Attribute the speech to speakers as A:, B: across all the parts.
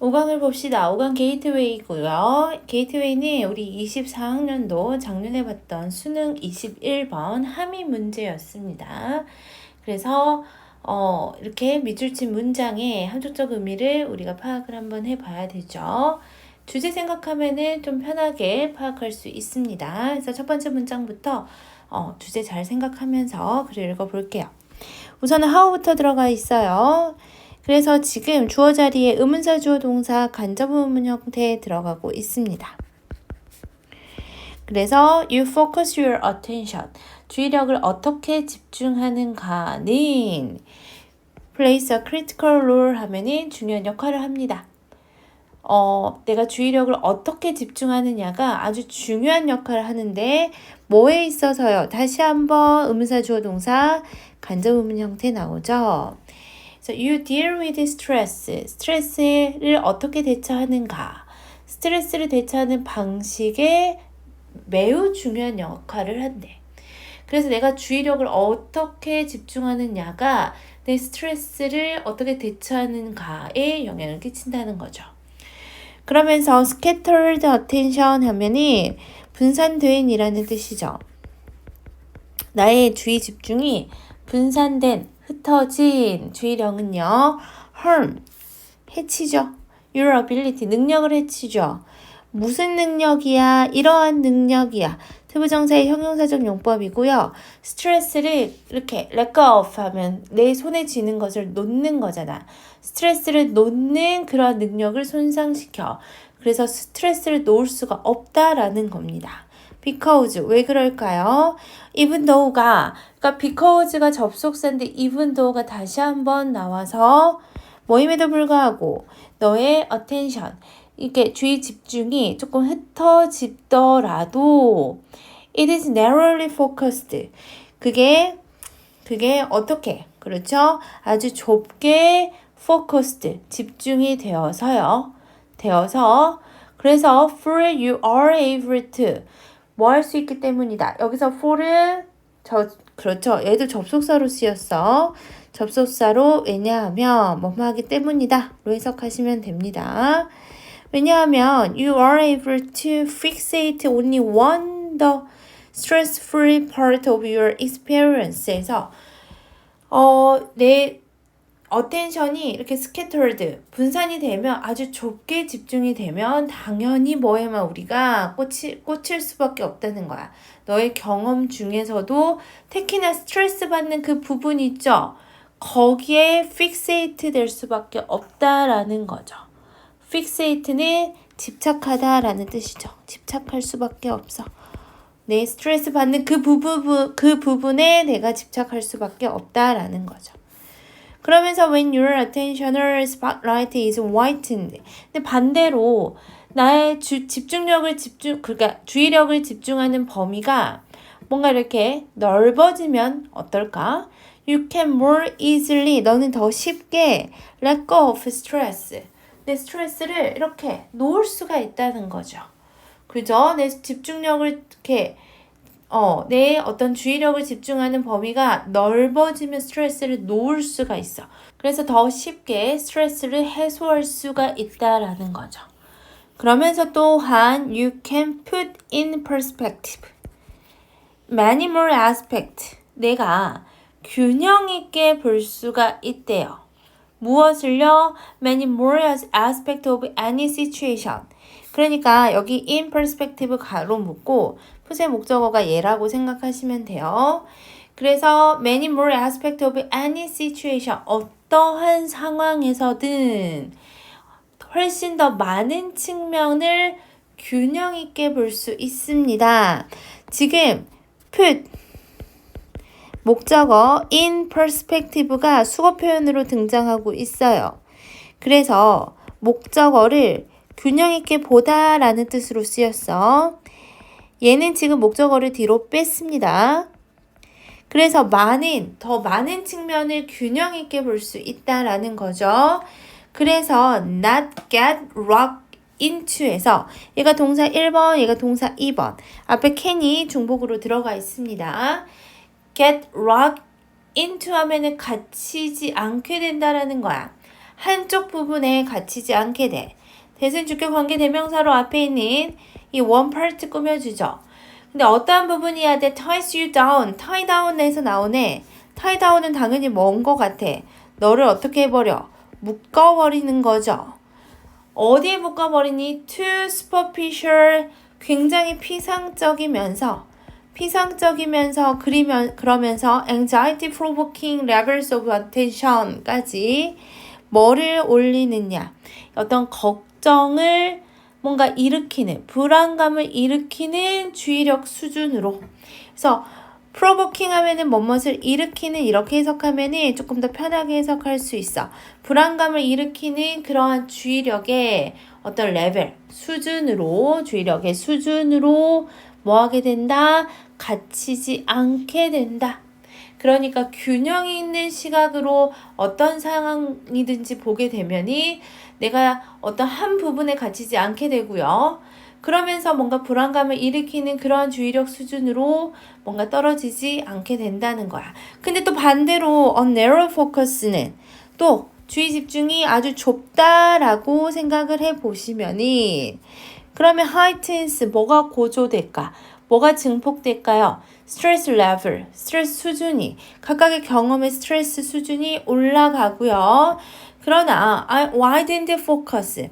A: 5강을 봅시다. 5강 게이트웨이고요. 게이트웨이는 우리 24학년도 작년에 봤던 수능 21번 함의 문제였습니다. 그래서 이렇게 밑줄친 문장의 함축적 의미를 우리가 파악을 한번 해봐야 되죠. 주제 생각하면은 좀 편하게 파악할 수 있습니다. 그래서 첫 번째 문장부터 주제 잘 생각하면서 글을 읽어볼게요. 우선은 how부터 들어가 있어요. 그래서 지금 주어 자리에 의문사 주어 동사 간접 의문 형태에 들어가고 있습니다. 그래서 you focus your attention. 주의력을 어떻게 집중하는가는 plays a critical role 하면은 중요한 역할을 합니다. 내가 주의력을 어떻게 집중하느냐가 아주 중요한 역할을 하는데 뭐에 있어서요? 다시 한번 의문사 주어 동사 간접 의문 형태 나오죠. So you deal with stress. 스트레스를 어떻게 대처하는가? 스트레스를 대처하는 방식에 매우 중요한 역할을 한대. 그래서 내가 주의력을 어떻게 집중하느냐가 내 스트레스를 어떻게 대처하는가에 영향을 끼친다는 거죠. 그러면서 scattered attention 하면이 분산된이라는 뜻이죠. 나의 주의 집중이 분산된, 흩어진 주의력은요, harm, 해치죠. your ability, 능력을 해치죠. 무슨 능력이야? 이러한 능력이야. 투부정사의 형용사적 용법이고요. 스트레스를 이렇게 let go of 하면 내 손에 쥐는 것을 놓는 거잖아. 스트레스를 놓는 그런 능력을 손상시켜. 그래서 스트레스를 놓을 수가 없다라는 겁니다. because, 왜 그럴까요? even though가, 그러니까 because가 접속사인데 even though가 다시 한번 나와서 뭐임에도 불구하고 너의 attention, 이게 주의 집중이 조금 흩어지더라도 it is narrowly focused. 그게 어떻게, 그렇죠? 아주 좁게 focused, 집중이 되어서 그래서 for you are able to 뭐 할 수 있기 때문이다. 여기서 for은 그렇죠. 얘도 접속사로 쓰였어. 접속사로 왜냐하면 뭐뭐 하기 때문이다 로 해석하시면 됩니다. 왜냐하면 you are able to fixate only one the stress-free part of your experience에서 내 어텐션이 이렇게 scattered, 분산이 되면 아주 좁게 집중이 되면 당연히 뭐에만 우리가 꽂힐 수밖에 없다는 거야. 너의 경험 중에서도 특히나 스트레스 받는 그 부분 있죠? 거기에 fixate 될 수밖에 없다라는 거죠. fixate는 집착하다라는 뜻이죠. 집착할 수밖에 없어. 내 스트레스 받는 그 부분에 내가 집착할 수밖에 없다라는 거죠. 그러면서 when your attentional spotlight is whitened. 근데 반대로 나의 그러니까 주의력을 집중하는 범위가 뭔가 이렇게 넓어지면 어떨까? You can more easily, 너는 더 쉽게 let go of stress. 내 스트레스를 이렇게 놓을 수가 있다는 거죠. 그죠? 내 집중력을 이렇게 내 어떤 주의력을 집중하는 범위가 넓어지면 스트레스를 놓을 수가 있어. 그래서 더 쉽게 스트레스를 해소할 수가 있다라는 거죠. 그러면서 또한 you can put in perspective many more aspects. 내가 균형 있게 볼 수가 있대요. 무엇을요? Many more aspects of any situation. 그러니까 여기 in perspective 가로 묶고 푸세 목적어가 얘라고 생각하시면 돼요. 그래서 many more aspects of any situation. 어떠한 상황에서든 훨씬 더 많은 측면을 균형 있게 볼 수 있습니다. 지금 put 목적어 in perspective가 수거 표현으로 등장하고 있어요. 그래서 목적어를 균형 있게 보다라는 뜻으로 쓰였어. 얘는 지금 목적어를 뒤로 뺐습니다. 그래서 더 많은 측면을 균형 있게 볼 수 있다라는 거죠. 그래서 not get rocked into에서 얘가 동사 1번, 얘가 동사 2번. 앞에 can이 중복으로 들어가 있습니다. get rocked into 하면은 갇히지 않게 된다라는 거야. 한쪽 부분에 갇히지 않게 돼. 대신 주격 관계 대명사로 앞에 있는 이 one part 꾸며주죠. 근데 어떠한 부분이야 돼? ties you down. tie down에서 나오네. tie down은 당연히 먼 거 같아. 너를 어떻게 해버려? 묶어버리는 거죠. 어디에 묶어버리니? too superficial. 굉장히 피상적이면서 그러면서 anxiety provoking levels of attention까지 뭐를 올리느냐. 어떤 걱정을 뭔가 일으키는, 불안감을 일으키는 주의력 수준으로. 그래서 provoking 하면은 뭐뭇을 일으키는 이렇게 해석하면은 조금 더 편하게 해석할 수 있어. 불안감을 일으키는 그러한 주의력의 어떤 레벨, 수준으로, 주의력의 수준으로 뭐 하게 된다? 갇히지 않게 된다. 그러니까 균형이 있는 시각으로 어떤 상황이든지 보게 되면이 내가 어떤 한 부분에 갇히지 않게 되고요. 그러면서 뭔가 불안감을 일으키는 그러한 주의력 수준으로 뭔가 떨어지지 않게 된다는 거야. 근데 또 반대로 narrow focus는 또 주의 집중이 아주 좁다라고 생각을 해보시면이 그러면 heightens 뭐가 고조될까? 뭐가 증폭될까요? 스트레스 레벨, 스트레스 수준이 각각의 경험의 스트레스 수준이 올라가고요. 그러나 widened focus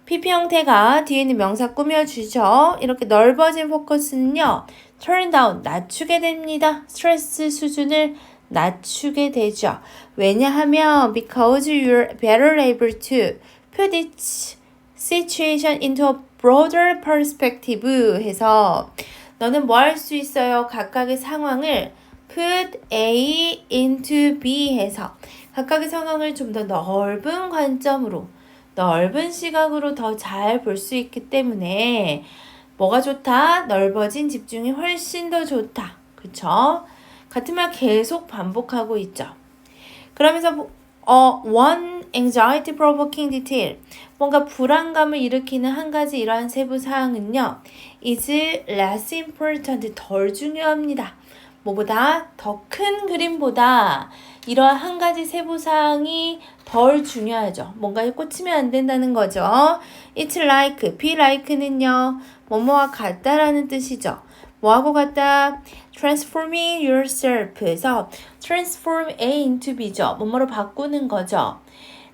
A: PP 형태가 뒤에 있는 명사 꾸며주죠. 이렇게 넓어진 포커스는요. turn down, 낮추게 됩니다. 스트레스 수준을 낮추게 되죠. 왜냐하면 because you're better able to put each situation into a broader perspective 해서 너는 뭐 할 수 있어요? 각각의 상황을 put A into B 해서 각각의 상황을 좀 더 넓은 관점으로 넓은 시각으로 더 잘 볼 수 있기 때문에 뭐가 좋다? 넓어진 집중이 훨씬 더 좋다. 그쵸? 같은 말 계속 반복하고 있죠. 그러면서 one anxiety provoking detail 뭔가 불안감을 일으키는 한 가지 이러한 세부 사항은요. is less important 덜 중요합니다. 뭐보다 더 큰 그림보다 이러한 한 가지 세부 사항이 덜 중요하죠. 뭔가에 꽂히면 안 된다는 거죠. It's like, be like는요. 뭐뭐와 같다라는 뜻이죠. 뭐하고 같다? transforming yourself에서 transform A into B죠. 뭐뭐로 바꾸는 거죠.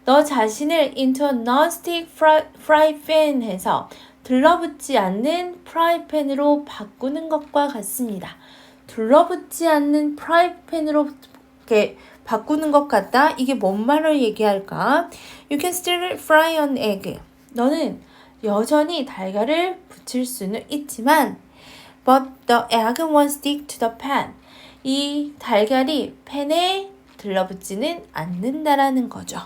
A: 너 자신을 into a non-stick fry pan 해서 들러붙지 않는 프라이팬으로 바꾸는 것과 같습니다. 들러붙지 않는 프라이팬으로 이렇게 바꾸는 것 같다? 이게 뭔 말을 얘기할까? You can still fry an egg. 너는 여전히 달걀을 붙일 수는 있지만 but the egg won't stick to the pan. 이 달걀이 팬에 들러붙지는 않는다라는 거죠.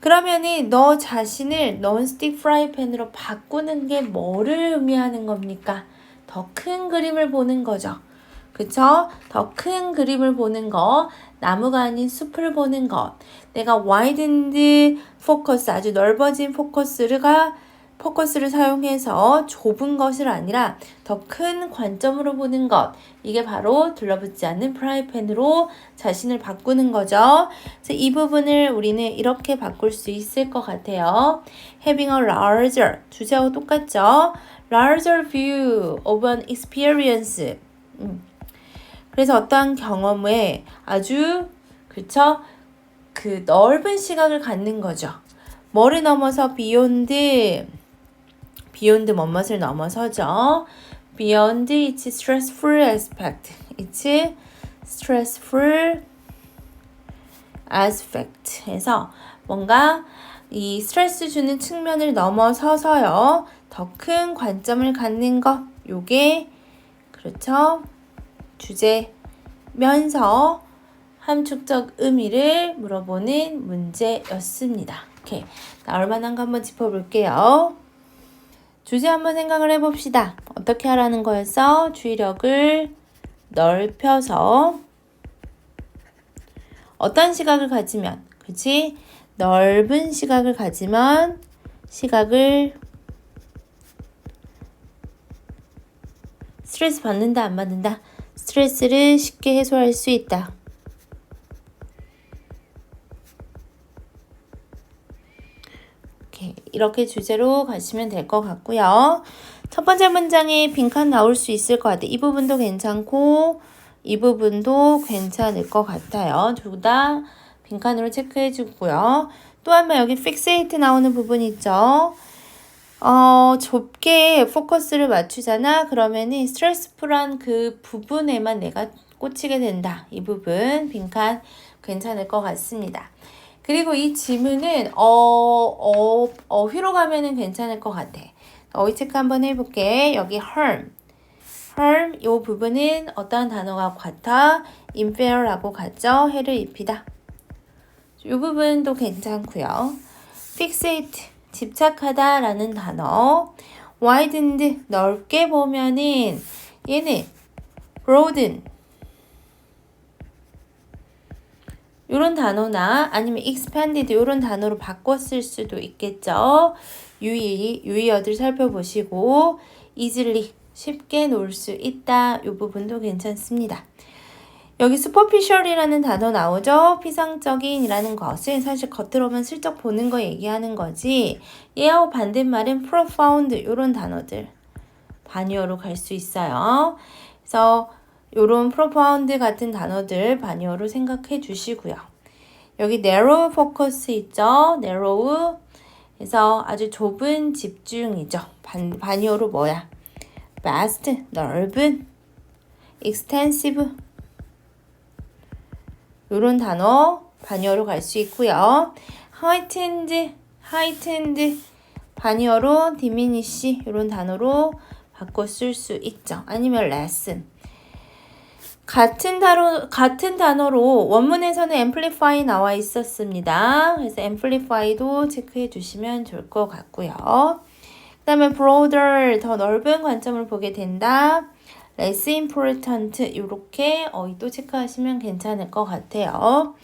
A: 그러면은 너 자신을 non-stick frypan으로 바꾸는 게 뭐를 의미하는 겁니까? 더 큰 그림을 보는 거죠. 그쵸? 더 큰 그림을 보는 거, 나무가 아닌 숲을 보는 것. 내가 widened focus, 아주 넓어진 포커스를 사용해서 좁은 것을 아니라 더 큰 관점으로 보는 것. 이게 바로 둘러붙지 않는 프라이팬으로 자신을 바꾸는 거죠. 그래서 이 부분을 우리는 이렇게 바꿀 수 있을 것 같아요. Having a larger, 주제하고 똑같죠? Larger view of an experience. 그래서 어떠한 경험에 아주 그쵸? 그 넓은 시각을 갖는 거죠. 뭐를 넘어서 beyond 뭐뭇을 넘어서죠. Beyond its stressful aspect. It's stressful aspect 해서 뭔가 이 스트레스 주는 측면을 넘어서서요. 더 큰 관점을 갖는 것. 요게 그렇죠. 주제면서 함축적 의미를 물어보는 문제였습니다. 오케이. 나올 만한 거 한번 짚어볼게요. 주제 한번 생각을 해봅시다. 어떻게 하라는 거였어? 주의력을 넓혀서 어떤 시각을 가지면, 그치? 넓은 시각을 가지면 시각을 스트레스 받는다, 안 받는다? 스트레스를 쉽게 해소할 수 있다. 이렇게 주제로 가시면 될 것 같고요. 첫 번째 문장에 빈칸 나올 수 있을 것 같아요. 이 부분도 괜찮고 이 부분도 괜찮을 것 같아요. 둘 다 빈칸으로 체크해 주고요. 또 한 번 여기 fixate 나오는 부분 있죠. 좁게 포커스를 맞추잖아. 그러면은 스트레스풀한 그 부분에만 내가 꽂히게 된다. 이 부분 빈칸 괜찮을 것 같습니다. 그리고 이 지문은 어휘로 가면은 괜찮을 것 같아. 어휘 체크 한번 해볼게. 여기 harm 이 부분은 어떠한 단어가 같아? unfair라고 같죠? 해를 입히다. 이 부분도 괜찮고요. fixate 집착하다 라는 단어. widened 넓게 보면은 얘는 broaden 이런 단어나 아니면 expanded 이런 단어로 바꿨을 수도 있겠죠. 유의어들 살펴보시고 easily 쉽게 놓을 수 있다. 이 부분도 괜찮습니다. 여기 superficial이라는 단어 나오죠. 피상적인이라는 것은 사실 겉으로만 슬쩍 보는 거 얘기하는 거지. 얘하고 반대말은 profound 이런 단어들 반의어로 갈 수 있어요. 그래서 요런 profound 같은 단어들 반의어로 생각해 주시고요. 여기 narrow focus 있죠. narrow 그래서 아주 좁은 집중이죠. 반의어로 뭐야? vast 넓은 extensive 요런 단어 반의어로 갈 수 있고요. heightened 반의어로 diminish 요런 단어로 바꿔 쓸 수 있죠. 아니면 lessen 같은 단어로 원문에서는 amplify 나와 있었습니다. 그래서 amplify도 체크해 주시면 좋을 것 같고요. 그 다음에 broader 더 넓은 관점을 보게 된다. less important 이렇게 어휘도 체크하시면 괜찮을 것 같아요.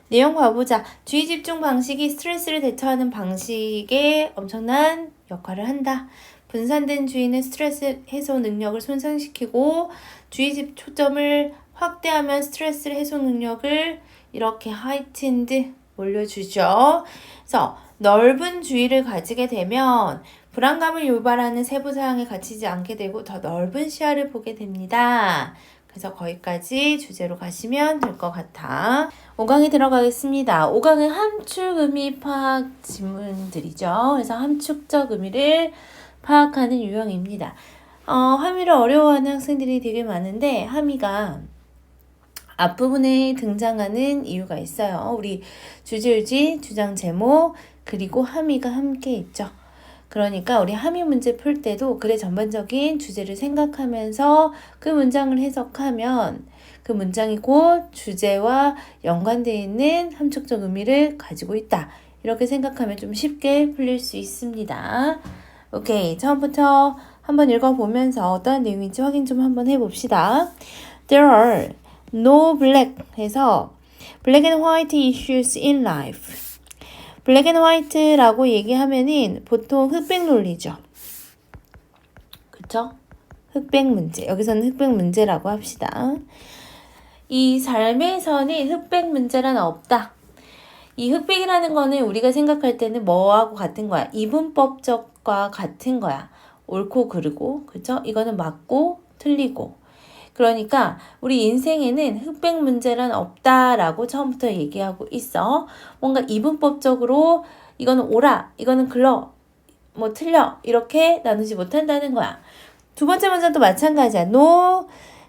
A: 내용 봐보자. 주의 집중 방식이 스트레스를 대처하는 방식에 엄청난 역할을 한다. 분산된 주의는 스트레스 해소 능력을 손상시키고 주의 초점을 확대하면 스트레스 해소 능력을 이렇게 heightened 올려주죠. 그래서 넓은 주의를 가지게 되면 불안감을 유발하는 세부 사항에 갇히지 않게 되고 더 넓은 시야를 보게 됩니다. 그래서 거기까지 주제로 가시면 될 것 같아. 5강에 들어가겠습니다. 5강은 함축 의미 파악 지문들이죠. 그래서 함축적 의미를 파악하는 유형입니다. 함의를 어려워하는 학생들이 되게 많은데 함의가 앞부분에 등장하는 이유가 있어요. 우리 주제의지, 주장 제목, 그리고 함의가 함께 있죠. 그러니까 우리 함의 문제 풀 때도 글의 전반적인 주제를 생각하면서 그 문장을 해석하면 그 문장이 곧 주제와 연관되어 있는 함축적 의미를 가지고 있다. 이렇게 생각하면 좀 쉽게 풀릴 수 있습니다. 오케이, 처음부터 한번 읽어보면서 어떠한 내용인지 확인 좀 한번 해봅시다. There are no black 해서 black and white issues in life. 블랙 앤 화이트라고 얘기하면은 보통 흑백 논리죠. 그쵸? 흑백 문제. 여기서는 흑백 문제라고 합시다. 이 삶에서는 흑백 문제란 없다. 이 흑백이라는 거는 우리가 생각할 때는 뭐하고 같은 거야? 이분법적과 같은 거야. 옳고 그르고, 그쵸? 이거는 맞고 틀리고. 그러니까 우리 인생에는 흑백 문제란 없다라고 처음부터 얘기하고 있어. 뭔가 이분법적으로 이거는 옳아, 이거는 글러, 뭐 틀려 이렇게 나누지 못한다는 거야. 두 번째 문장도 마찬가지야. No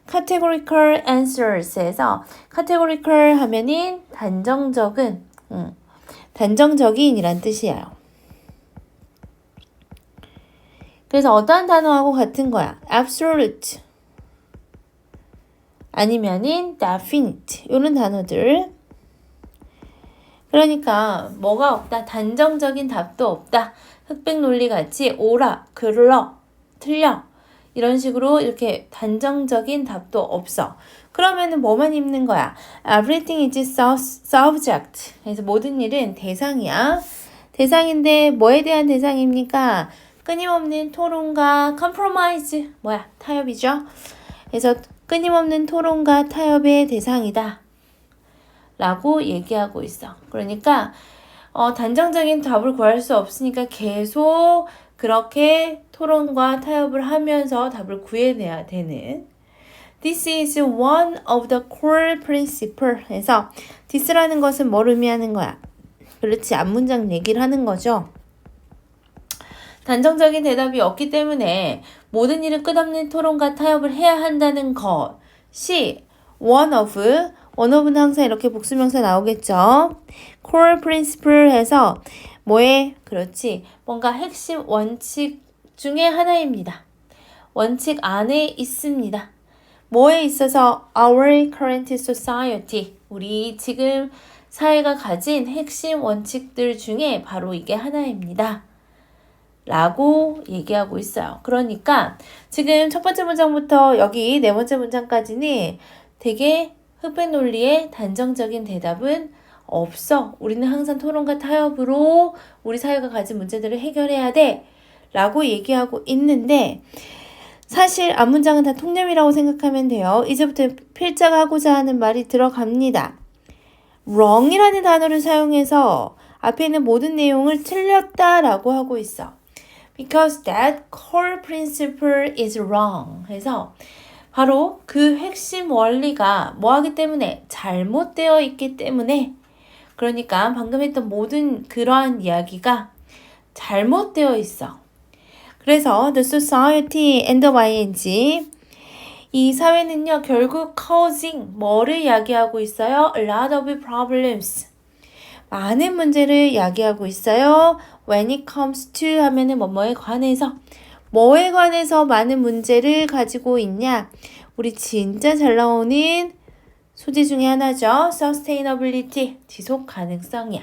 A: categorical answers에서 categorical 하면은 단정적인이란 뜻이에요. 그래서 어떠한 단어하고 같은 거야? absolute 아니면은 definite 이런 단어들. 그러니까 뭐가 없다. 단정적인 답도 없다. 흑백 논리 같이 옳아, 글러, 틀려 이런 식으로 이렇게 단정적인 답도 없어. 그러면은 뭐만 입는 거야? Everything is subject. 그래서 모든 일은 대상이야. 대상인데 뭐에 대한 대상입니까? 끊임없는 토론과 compromise 타협이죠. 그래서 끊임없는 토론과 타협의 대상이다 라고 얘기하고 있어. 그러니까 단정적인 답을 구할 수 없으니까 계속 그렇게 토론과 타협을 하면서 답을 구해내야 되는. This is one of the core principle. 해서 this라는 것은 뭘 의미하는 거야? 그렇지, 앞문장 얘기를 하는 거죠. 단정적인 대답이 없기 때문에 모든 일은 끝없는 토론과 타협을 해야 한다는 것이 one of는 항상 이렇게 복수명사 나오겠죠. core principle 해서 뭐에? 그렇지, 뭔가 핵심 원칙 중에 하나입니다. 원칙 안에 있습니다. 뭐에 있어서? Our current society. 우리 지금 사회가 가진 핵심 원칙들 중에 바로 이게 하나입니다. 라고 얘기하고 있어요. 그러니까 지금 첫 번째 문장부터 여기 네 번째 문장까지는 되게 흑백 논리의 단정적인 대답은 없어. 우리는 항상 토론과 타협으로 우리 사회가 가진 문제들을 해결해야 돼. 라고 얘기하고 있는데 사실 앞문장은 다 통념이라고 생각하면 돼요. 이제부터 필자가 하고자 하는 말이 들어갑니다. wrong이라는 단어를 사용해서 앞에 있는 모든 내용을 틀렸다라고 하고 있어. Because that core principle is wrong. 해서 바로 그 핵심 원리가 뭐하기 때문에? 잘못되어 있기 때문에. 그러니까 방금 했던 모든 그러한 이야기가 잘못되어 있어. 그래서 the society and the ing 이 사회는요 결국 causing 뭐를 이야기하고 있어요? A lot of problems. 많은 문제를 이야기하고 있어요. When it comes to 하면은 뭐뭐에 관해서. 뭐에 관해서 많은 문제를 가지고 있냐? 우리 진짜 잘 나오는 소재 중에 하나죠. Sustainability. 지속 가능성이야.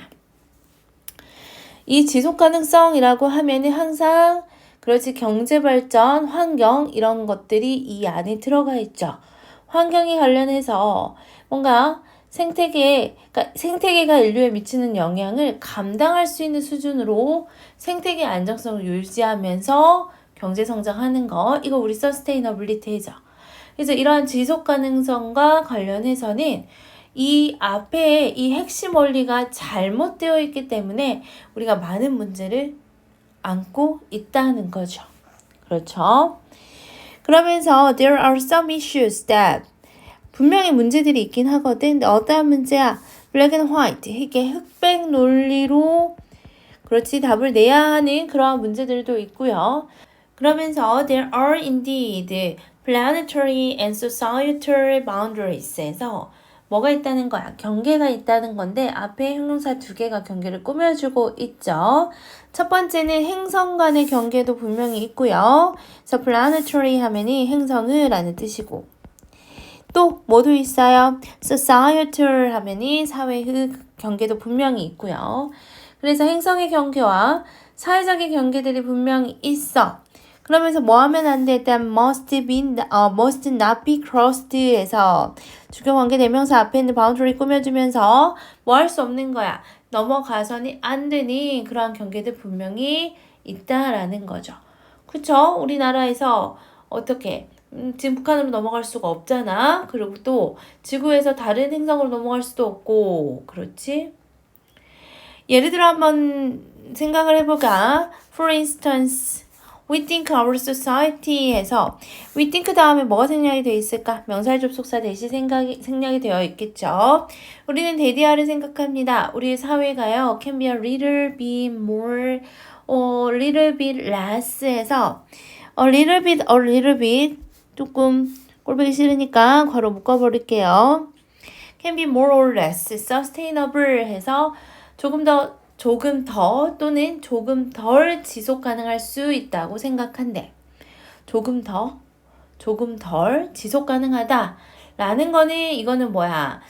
A: 이 지속 가능성이라고 하면은 항상 그렇지 경제 발전, 환경 이런 것들이 이 안에 들어가 있죠. 환경에 관련해서 뭔가 생태계가 인류에 미치는 영향을 감당할 수 있는 수준으로 생태계 안정성을 유지하면서 경제 성장하는 거, 이거 우리 서스테이너빌리티죠. 그래서 이러한 지속 가능성과 관련해서는 이 앞에 이 핵심 원리가 잘못되어 있기 때문에 우리가 많은 문제를 안고 있다는 거죠. 그렇죠? 그러면서 there are some issues that 분명히 문제들이 있긴 하거든. 근데 어떠한 문제야? black and white. 이게 흑백 논리로 그렇지 답을 내야 하는 그러한 문제들도 있고요. 그러면서 there are indeed planetary and societal boundaries에서 뭐가 있다는 거야? 경계가 있다는 건데 앞에 형용사 두 개가 경계를 꾸며주고 있죠. 첫 번째는 행성 간의 경계도 분명히 있고요. 그래서 planetary 하면이 행성을 라는 뜻이고 또 뭐도 있어요? societal 하면이 사회의 경계도 분명히 있고요. 그래서 행성의 경계와 사회적인 경계들이 분명히 있어. 그러면서 뭐 하면 안 돼? That must not be crossed 해서 주격 관계 대명사 앞에 있는 boundary 꾸며주면서 뭐 할 수 없는 거야. 넘어가서는 안 되니 그러한 경계들 분명히 있다라는 거죠. 그쵸? 우리나라에서 어떻게 지금 북한으로 넘어갈 수가 없잖아. 그리고 또 지구에서 다른 행성으로 넘어갈 수도 없고 그렇지? 예를 들어 한번 생각을 해볼까? For instance, we think our society에서 we think 다음에 뭐가 생략이 되어 있을까? 명사의 접속사 대신 생략이 되어 있겠죠. 우리는 대디아를 생각합니다. 우리의 사회가요. can be a little bit more, little bit less 해서 a little bit 조금 꼴보기 싫으니까 괄호 묶어버릴게요. can be more or less sustainable 해서 조금 더 또는 조금 덜 지속 가능할 수 있다고 생각한대. 조금 덜 지속 가능하다 라는 거는 이거는 뭐야?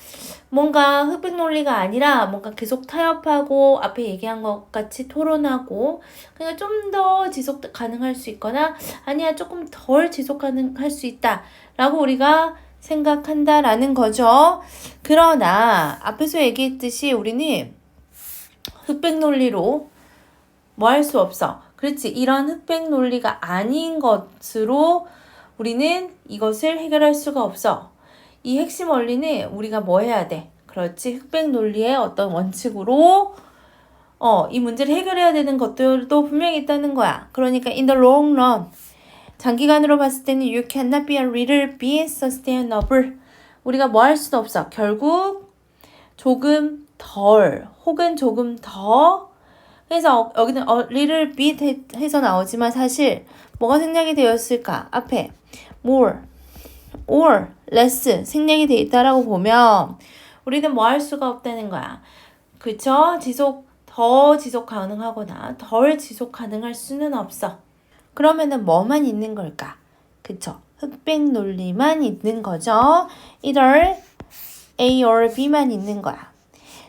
A: 뭔가 흑백 논리가 아니라 뭔가 계속 타협하고 앞에 얘기한 것 같이 토론하고 그러니까 좀 더 지속 가능할 수 있거나 아니야 조금 덜 지속 가능할 수 있다 라고 우리가 생각한다라는 거죠. 그러나 앞에서 얘기했듯이 우리는 흑백 논리로 뭐 할 수 없어. 그렇지. 이런 흑백 논리가 아닌 것으로 우리는 이것을 해결할 수가 없어. 이 핵심 원리는 우리가 뭐 해야 돼? 그렇지. 흑백 논리의 어떤 원칙으로 이 문제를 해결해야 되는 것들도 분명히 있다는 거야. 그러니까 in the long run, 장기간으로 봤을 때는 you cannot be a little bit sustainable. 우리가 뭐 할 수도 없어. 결국 조금 덜 혹은 조금 더 그래서 여기는 little bit 해서 나오지만 사실 뭐가 생략이 되었을까? 앞에 more or less 생략이 되어 있다라고 보면 우리는 뭐 할 수가 없다는 거야. 그쵸? 더 지속 가능하거나 덜 지속 가능할 수는 없어. 그러면은 뭐만 있는 걸까? 그쵸? 흑백 논리만 있는 거죠. either A or B만 있는 거야.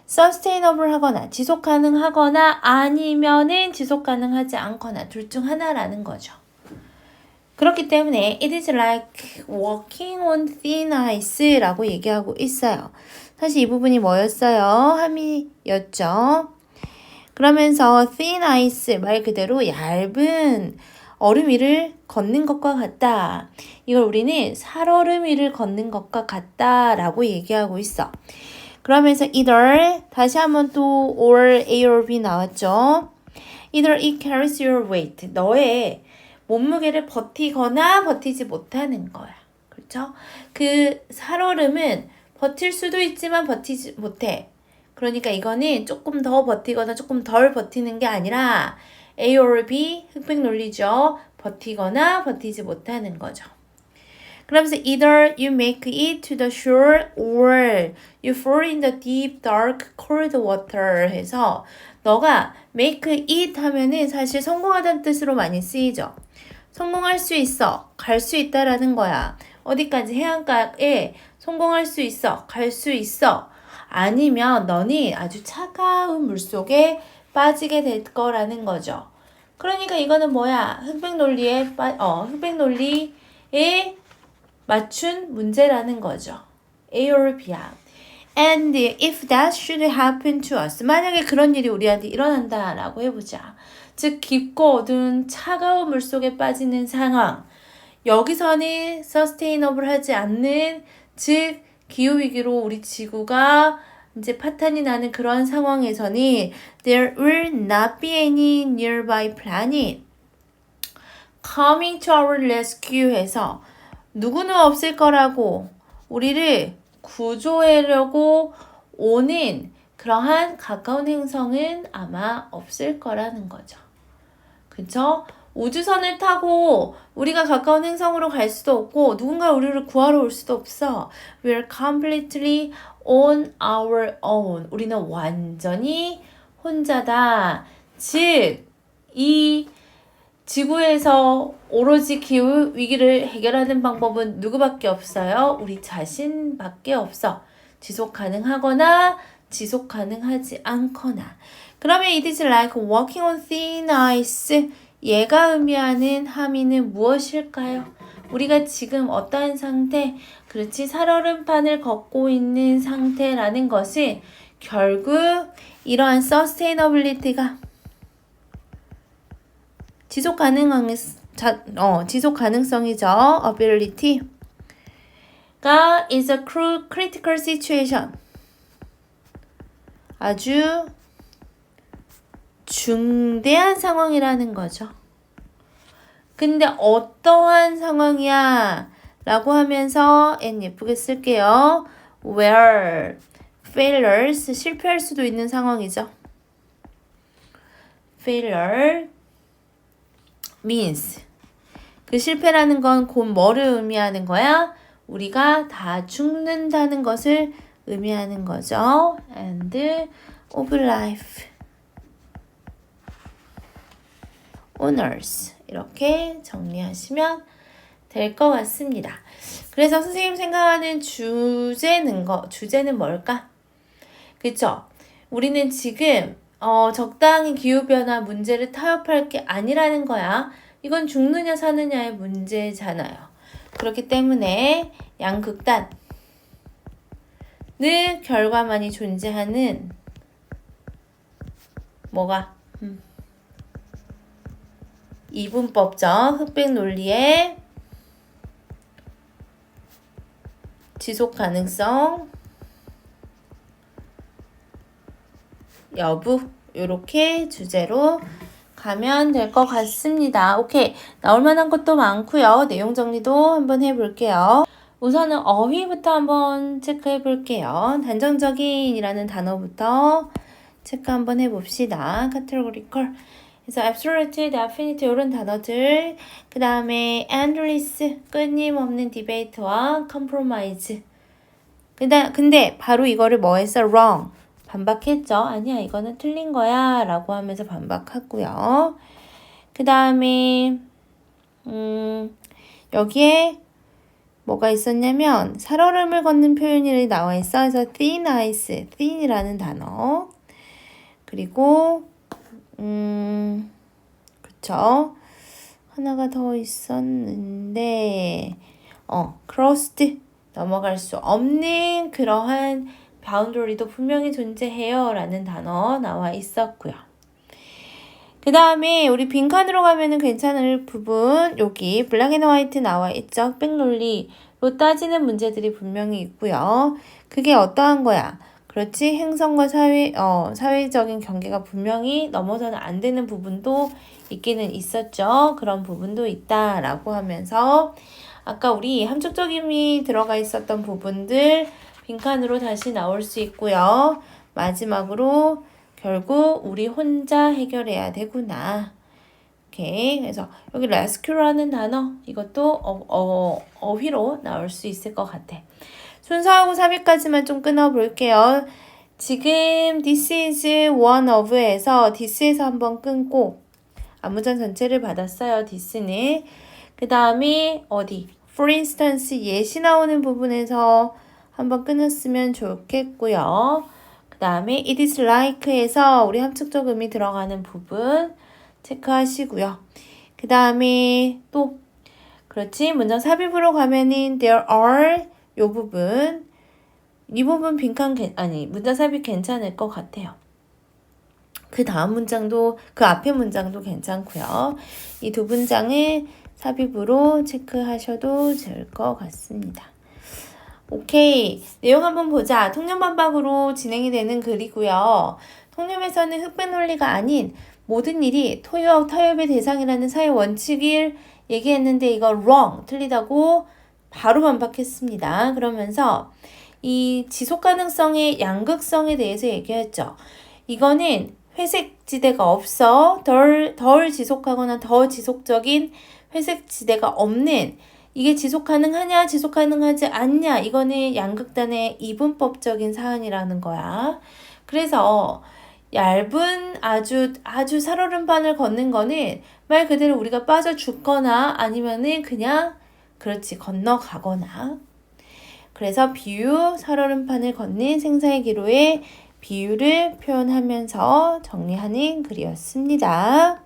A: sustainable 하거나 지속 가능하거나 아니면은 지속 가능하지 않거나 둘 중 하나라는 거죠. 그렇기 때문에 it is like walking on thin ice 라고 얘기하고 있어요. 사실 이 부분이 뭐였어요? 함이었죠. 그러면서 thin ice 말 그대로 얇은 얼음 위를 걷는 것과 같다. 이걸 우리는 살얼음 위를 걷는 것과 같다 라고 얘기하고 있어. 그러면서 either 다시 한번 또 or A or B 나왔죠. either it carries your weight. 너의 몸무게를 버티거나 버티지 못하는 거야. 그렇죠? 그 살얼음은 버틸 수도 있지만 버티지 못해. 그러니까 이거는 조금 더 버티거나 조금 덜 버티는 게 아니라 A or B 흑백 논리죠. 버티거나 버티지 못하는 거죠. 그러면서 either you make it to the shore or you fall in the deep, dark, cold water 해서 너가 make it 하면은 사실 성공하다는 뜻으로 많이 쓰이죠. 성공할 수 있어. 갈 수 있다라는 거야. 어디까지 해안가에 성공할 수 있어. 갈 수 있어. 아니면 너는 아주 차가운 물속에 빠지게 될 거라는 거죠. 그러니까 이거는 뭐야? 흑백 논리에 맞춘 문제라는 거죠. A or B야. And if that should happen to us. 만약에 그런 일이 우리한테 일어난다라고 해보자. 즉 깊고 어두운 차가운 물속에 빠지는 상황. 여기서는 sustainable 하지 않는 즉 기후위기로 우리 지구가 이제 파탄이 나는 그런 상황에서는 there will not be any nearby planet coming to our rescue 해서 누구는 없을 거라고 우리를 구조하려고 오는 그러한 가까운 행성은 아마 없을 거라는 거죠. 그쵸? 우주선을 타고 우리가 가까운 행성으로 갈 수도 없고 누군가 우리를 구하러 올 수도 없어. We're completely on our own. 우리는 완전히 혼자다. 즉, 이 지구에서 오로지 기후 위기를 해결하는 방법은 누구밖에 없어요? 우리 자신밖에 없어. 지속 가능하거나 지속 가능하지 않거나. 그러면 it is like walking on thin ice. 얘가 의미하는 함의는 무엇일까요? 우리가 지금 어떠한 상태? 그렇지, 살얼음판을 걷고 있는 상태라는 것은 결국 이러한 sustainability가 지속 가능성이죠. ability가 is a critical situation. 아주 중대한 상황이라는 거죠. 근데 어떠한 상황이야? 라고 하면서 N 예쁘게 쓸게요. where failures 실패할 수도 있는 상황이죠. failure means 그 실패라는 건 곧 뭐를 의미하는 거야? 우리가 다 죽는다는 것을 의미하는 거죠. and of life owners 이렇게 정리하시면 될 것 같습니다. 그래서 선생님 생각하는 주제는 뭘까? 그쵸? 우리는 지금 적당히 기후변화 문제를 타협할 게 아니라는 거야. 이건 죽느냐 사느냐의 문제잖아요. 그렇기 때문에 양극단은 결과만이 존재하는 뭐가? 이분법적 흑백 논리의 지속 가능성 여부 요렇게 주제로 가면 될 것 같습니다. 오케이. 나올 만한 것도 많고요. 내용 정리도 한번 해볼게요. 우선은 어휘부터 한번 체크해 볼게요. 단정적인이라는 단어부터 체크 한번 해봅시다. categorical. 그래서 absolute, definite 이런 단어들. 그 다음에 endless, 끊임없는 디베이트와 compromise. 근데 바로 이거를 뭐 했어? wrong. 반박했죠. 아니야, 이거는 틀린 거야 라고 하면서 반박하고요. 그 다음에 여기에 뭐가 있었냐면 살얼음을 걷는 표현이 나와 있어. 그래서 thin ice, thin이라는 단어. 그리고 그쵸. 하나가 더 있었는데 crossed, 넘어갈 수 없는 그러한 바운더리도 분명히 존재해요 라는 단어 나와 있었고요. 그 다음에 우리 빈칸으로 가면은 괜찮을 부분 여기 블랙 앤 화이트 나와 있죠. 백논리로 따지는 문제들이 분명히 있고요. 그게 어떠한 거야? 그렇지. 행성과 사회적인 경계가 분명히 넘어서는 안 되는 부분도 있기는 있었죠. 그런 부분도 있다라고 하면서 아까 우리 함축적임이 들어가 있었던 부분들 빈칸으로 다시 나올 수 있고요. 마지막으로 결국 우리 혼자 해결해야 되구나. 오케이. 그래서 여기 rescue라는 단어 이것도 어휘로 나올 수 있을 것 같아. 순서하고 삽입까지만 좀 끊어볼게요. 지금 this is one of에서 this에서 한번 끊고 안무전 전체를 받았어요. this는. 그 다음에 어디? for instance 예시 나오는 부분에서 한번 끊었으면 좋겠고요. 그 다음에 it is like에서 우리 함축적 음이 들어가는 부분 체크하시고요. 그 다음에 또 그렇지. 문장 삽입으로 가면은 there are 요 부분 이 부분 빈칸 문장 삽입 괜찮을 것 같아요. 그 다음 문장도 그 앞에 문장도 괜찮고요. 이 두 문장을 삽입으로 체크하셔도 될 것 같습니다. 오케이. 내용 한번 보자. 통념 반박으로 진행이 되는 글이고요. 통념에서는 흑백 논리가 아닌 모든 일이 타협의 대상이라는 사회 원칙을 얘기했는데 이거 wrong, 틀리다고 바로 반박했습니다. 그러면서 이 지속 가능성의 양극성에 대해서 얘기했죠. 이거는 회색 지대가 없어. 덜 지속하거나 더 지속적인 회색 지대가 없는 이게 지속 가능하냐, 지속 가능하지 않냐, 이거는 양극단의 이분법적인 사안이라는 거야. 그래서 얇은 아주 살얼음판을 걷는 거는 말 그대로 우리가 빠져 죽거나 아니면은 그냥 그렇지 건너가거나. 그래서 비유 살얼음판을 걷는 생사의 기로의 비유를 표현하면서 정리하는 글이었습니다.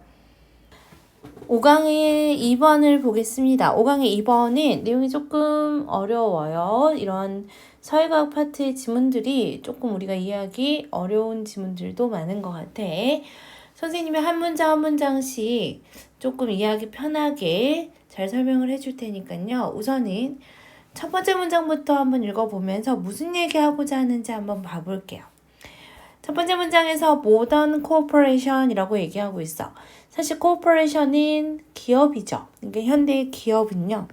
A: 5강의 2번을 보겠습니다. 5강의 2번은 내용이 조금 어려워요. 이런 사회과학 파트의 지문들이 조금 우리가 이해하기 어려운 지문들도 많은 것 같아. 선생님이 한 문장 한 문장씩 조금 이해하기 편하게 잘 설명을 해줄 테니까요. 우선은 첫 번째 문장부터 한번 읽어보면서 무슨 얘기하고자 하는지 한번 봐볼게요. 첫 번째 문장에서 모던 코퍼레이션이라고 얘기하고 있어. 사실 코퍼레이션은 기업이죠. 그러니까 현대의 기업은요.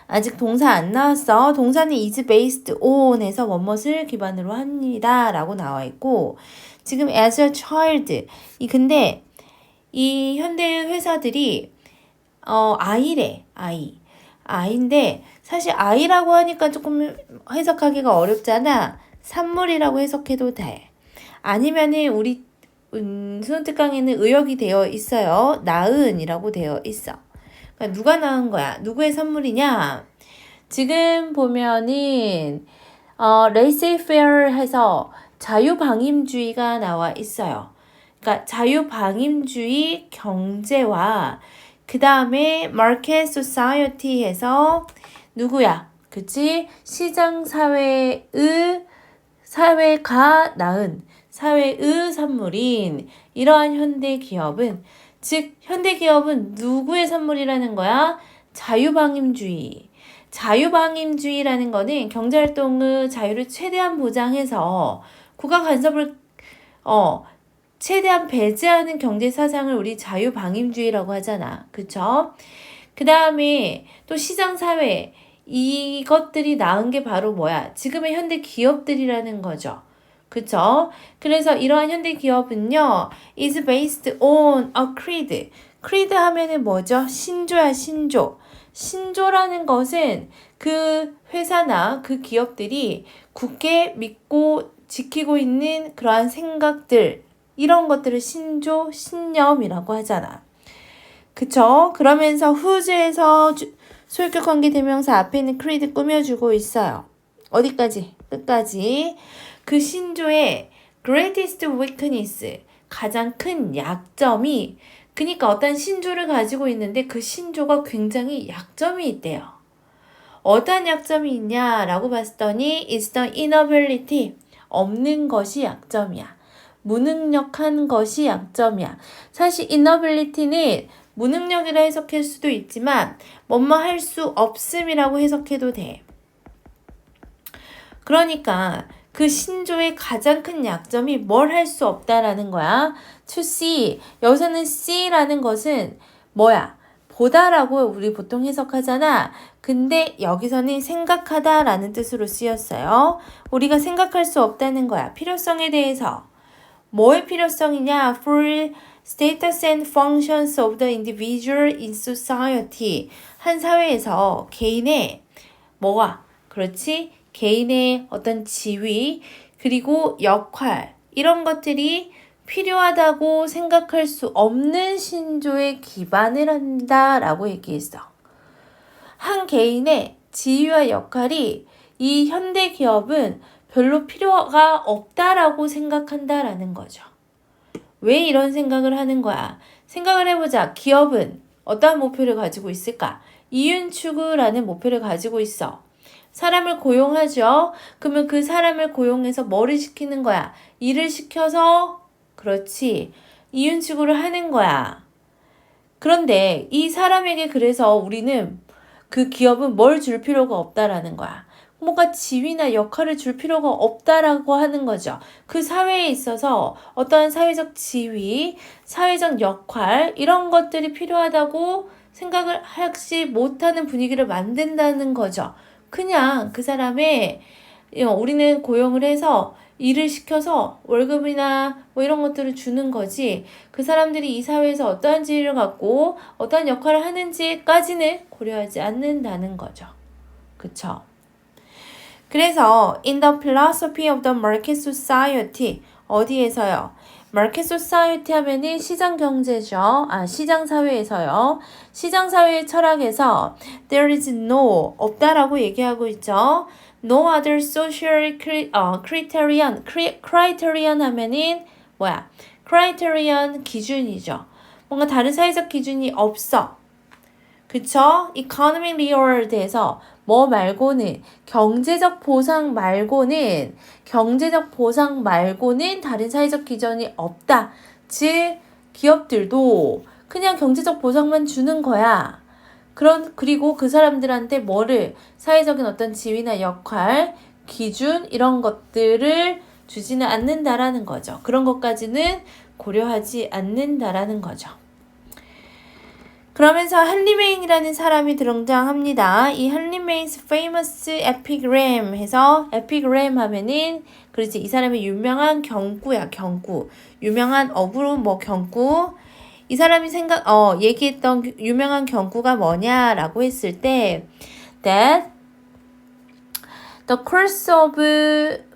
A: 아직 동사 안 나왔어. 동사는 is based on에서 원것을 기반으로 합니다. 라고 나와 있고 지금 as a child 근데 이 현대의 회사들이 아이래. 아이인데 사실 아이라고 하니까 조금 해석하기가 어렵잖아. 산물이라고 해석해도 돼. 아니면은 우리 수능 특강에는 의역이 되어 있어요. 낳은이라고 되어 있어. 그러니까 누가 낳은 거야? 누구의 산물이냐? 지금 보면은 레이세이페어 해서 자유방임주의가 나와 있어요. 그러니까 자유방임주의 경제와 그 다음에 마켓 소사이어티에서 누구야? 그치? 사회가 낳은 사회의 산물인 이러한 현대기업은 즉 현대기업은 누구의 산물이라는 거야? 자유방임주의라는 거는 경제활동의 자유를 최대한 보장해서 국가 간섭을 최대한 배제하는 경제 사상을 우리 자유방임주의라고 하잖아. 그쵸? 그 다음에 또 시장사회, 이것들이 나은 게 바로 뭐야? 지금의 현대 기업들이라는 거죠. 그쵸? 그래서 이러한 현대 기업은요, is based on a creed. creed 하면은 뭐죠? 신조야, 신조. 신조라는 것은 그 회사나 그 기업들이 굳게 믿고 지키고 있는 그러한 생각들, 이런 것들을 신조, 신념이라고 하잖아. 그쵸? 그러면서 whose에서 소유격 관계 대명사 앞에는 creed 꾸며주고 있어요. 어디까지? 끝까지. 그 신조의 greatest weakness, 가장 큰 약점이, 그러니까 어떤 신조를 가지고 있는데 그 신조가 굉장히 약점이 있대요. 어떤 약점이 있냐라고 봤더니 is the inability, 없는 것이 약점이야. 무능력한 것이 약점이야. 사실 inability는 무능력이라 해석할 수도 있지만 뭐뭐 할 수 없음이라고 해석해도 돼. 그러니까 그 신조의 가장 큰 약점이 뭘 할 수 없다라는 거야. to see, 여기서는 see라는 것은 뭐야? 보다라고 우리 보통 해석하잖아. 근데 여기서는 생각하다라는 뜻으로 쓰였어요. 우리가 생각할 수 없다는 거야. 필요성에 대해서. 뭐의 필요성이냐? For status and functions of the individual in society. 한 사회에서 개인의 뭐가? 그렇지? 개인의 어떤 지위, 그리고 역할, 이런 것들이 필요하다고 생각할 수 없는 신조에 기반을 한다라고 얘기했어. 한 개인의 지위와 역할이 이 현대 기업은 별로 필요가 없다라고 생각한다라는 거죠. 왜 이런 생각을 하는 거야? 생각을 해보자. 기업은 어떠한 목표를 가지고 있을까? 이윤 추구라는 목표를 가지고 있어. 사람을 고용하죠. 그러면 그 사람을 고용해서 뭐를 시키는 거야? 일을 시켜서, 그렇지, 이윤 추구를 하는 거야. 그런데 이 사람에게 그래서 우리는 그 기업은 뭘 줄 필요가 없다라는 거야. 뭔가 지위나 역할을 줄 필요가 없다라고 하는 거죠. 그 사회에 있어서 어떠한 사회적 지위, 사회적 역할, 이런 것들이 필요하다고 생각을 하지 못하는 분위기를 만든다는 거죠. 그냥 그 사람의, 우리는 고용을 해서 일을 시켜서 월급이나 뭐 이런 것들을 주는 거지, 그 사람들이 이 사회에서 어떠한 지위를 갖고 어떠한 역할을 하는지까지는 고려하지 않는다는 거죠. 그쵸? 그래서 in the philosophy of the market society, 어디에서요? market society 하면은 시장 경제죠. 시장 사회에서요. 시장 사회의 철학에서 there is no, 없다라고 얘기하고 있죠. no other social criterion, criterion 하면은 뭐야? criterion 기준이죠. 뭔가 다른 사회적 기준이 없어. 그쵸? economic reward에서 뭐 말고는, 경제적 보상 말고는 다른 사회적 기준이 없다. 즉 기업들도 그냥 경제적 보상만 주는 거야. 그리고 그 사람들한테 뭐를, 사회적인 어떤 지위나 역할, 기준, 이런 것들을 주지는 않는다라는 거죠. 그런 것까지는 고려하지 않는다라는 거죠. 그러면서 한리메인이라는 사람이 등장합니다. 이 한리메인's famous epigram 해서, epigram 하면은, 그렇지, 이 사람의 유명한 경구야, 경구. 유명한 어구로 뭐 경구. 이 사람이 얘기했던 유명한 경구가 뭐냐라고 했을 때, that the course of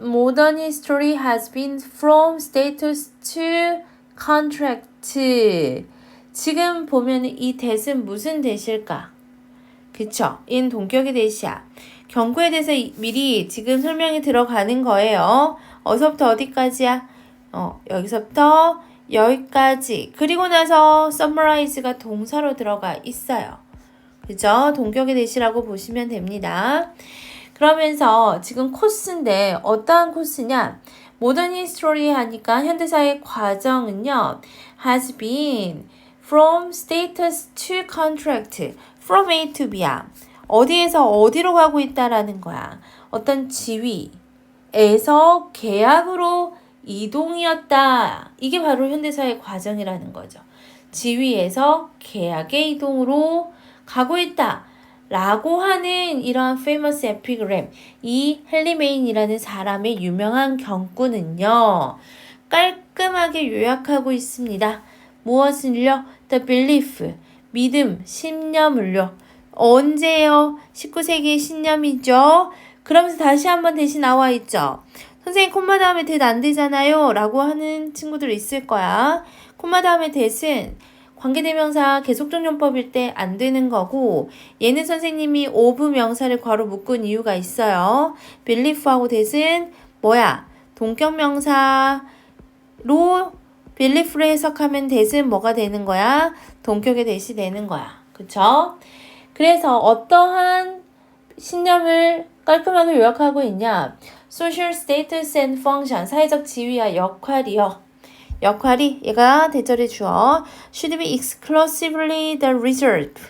A: modern history has been from status to contract. 지금 보면 이 that은 무슨 that일까? 그쵸? in 동격의 that이야. 경구에 대해서 미리 지금 설명이 들어가는 거예요. 어디서부터 어디까지야? 여기서부터 여기까지. 그리고 나서 summarize가 동사로 들어가 있어요. 그죠? 동격의 that이라고 보시면 됩니다. 그러면서 지금 코스인데 어떠한 코스냐? 모던 히스토리 하니까 현대사의 과정은요, has been from status to contract, from A to B야. 어디에서 어디로 가고 있다라는 거야. 어떤 지위에서 계약으로 이동이었다. 이게 바로 현대사의 과정이라는 거죠. 지위에서 계약의 이동으로 가고 있다. 라고 하는 이러한 famous epigram, 이 헨리 메인이라는 사람의 유명한 경구는요. 깔끔하게 요약하고 있습니다. 무엇을요? The belief, 믿음, 신념을요. 언제요? 19세기의 신념이죠. 그러면서 다시 한번 대신 나와 있죠. 선생님 콤마 다음에 that 안 되잖아요. 라고 하는 친구들 있을 거야. 콤마 다음에 that은 관계대명사 계속적용법일 때 안 되는 거고 얘는 선생님이 of 명사를 괄호 묶은 이유가 있어요. belief하고 that은 뭐야? 동격명사로 belief를 해석하면 that은 뭐가 되는 거야? 동격의 that이 되는 거야. 그쵸? 그래서 어떠한 신념을 깔끔하게 요약하고 있냐? social status and function, 사회적 지위와 역할이요. 역할이 얘가 대절의 주어 should be exclusively the result.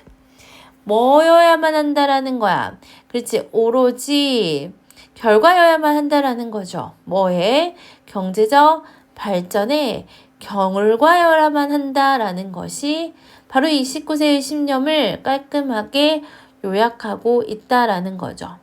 A: 뭐여야만 한다라는 거야. 그렇지. 오로지 결과여야만 한다라는 거죠. 뭐에? 경제적 발전에 결과여야만 한다라는 것이 바로 이 19세의 신념을 깔끔하게 요약하고 있다라는 거죠.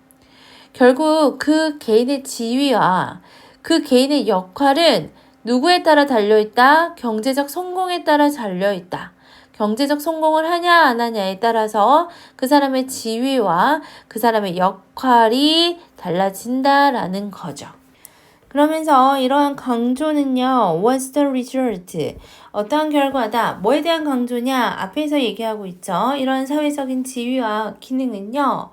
A: 결국 그 개인의 지위와 그 개인의 역할은 누구에 따라 달려있다? 경제적 성공에 따라 달려있다. 경제적 성공을 하냐 안 하냐에 따라서 그 사람의 지위와 그 사람의 역할이 달라진다라는 거죠. 그러면서 이러한 강조는요. What's the result? 어떠한 결과다. 뭐에 대한 강조냐? 앞에서 얘기하고 있죠. 이러한 사회적인 지위와 기능은요.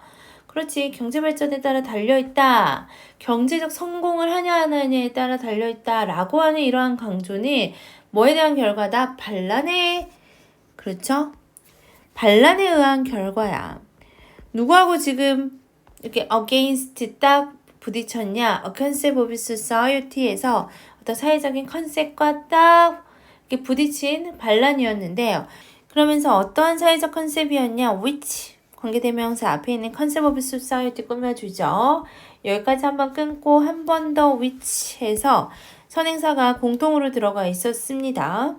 A: 그렇지. 경제 발전에 따라 달려있다. 경제적 성공을 하냐 안 하냐에 따라 달려있다. 라고 하는 이러한 강조는 뭐에 대한 결과다? 반란에, 그렇죠? 반란에 의한 결과야. 누구하고 지금 이렇게 against 딱 부딪혔냐? A concept of society에서 어떤 사회적인 컨셉과 딱 이렇게 부딪힌 반란이었는데요. 그러면서 어떠한 사회적 컨셉이었냐? which 관계대명사 앞에 있는 concept of society 꾸며주죠. 여기까지 한번 끊고 한 번 더 which 해서 선행사가 공통으로 들어가 있었습니다.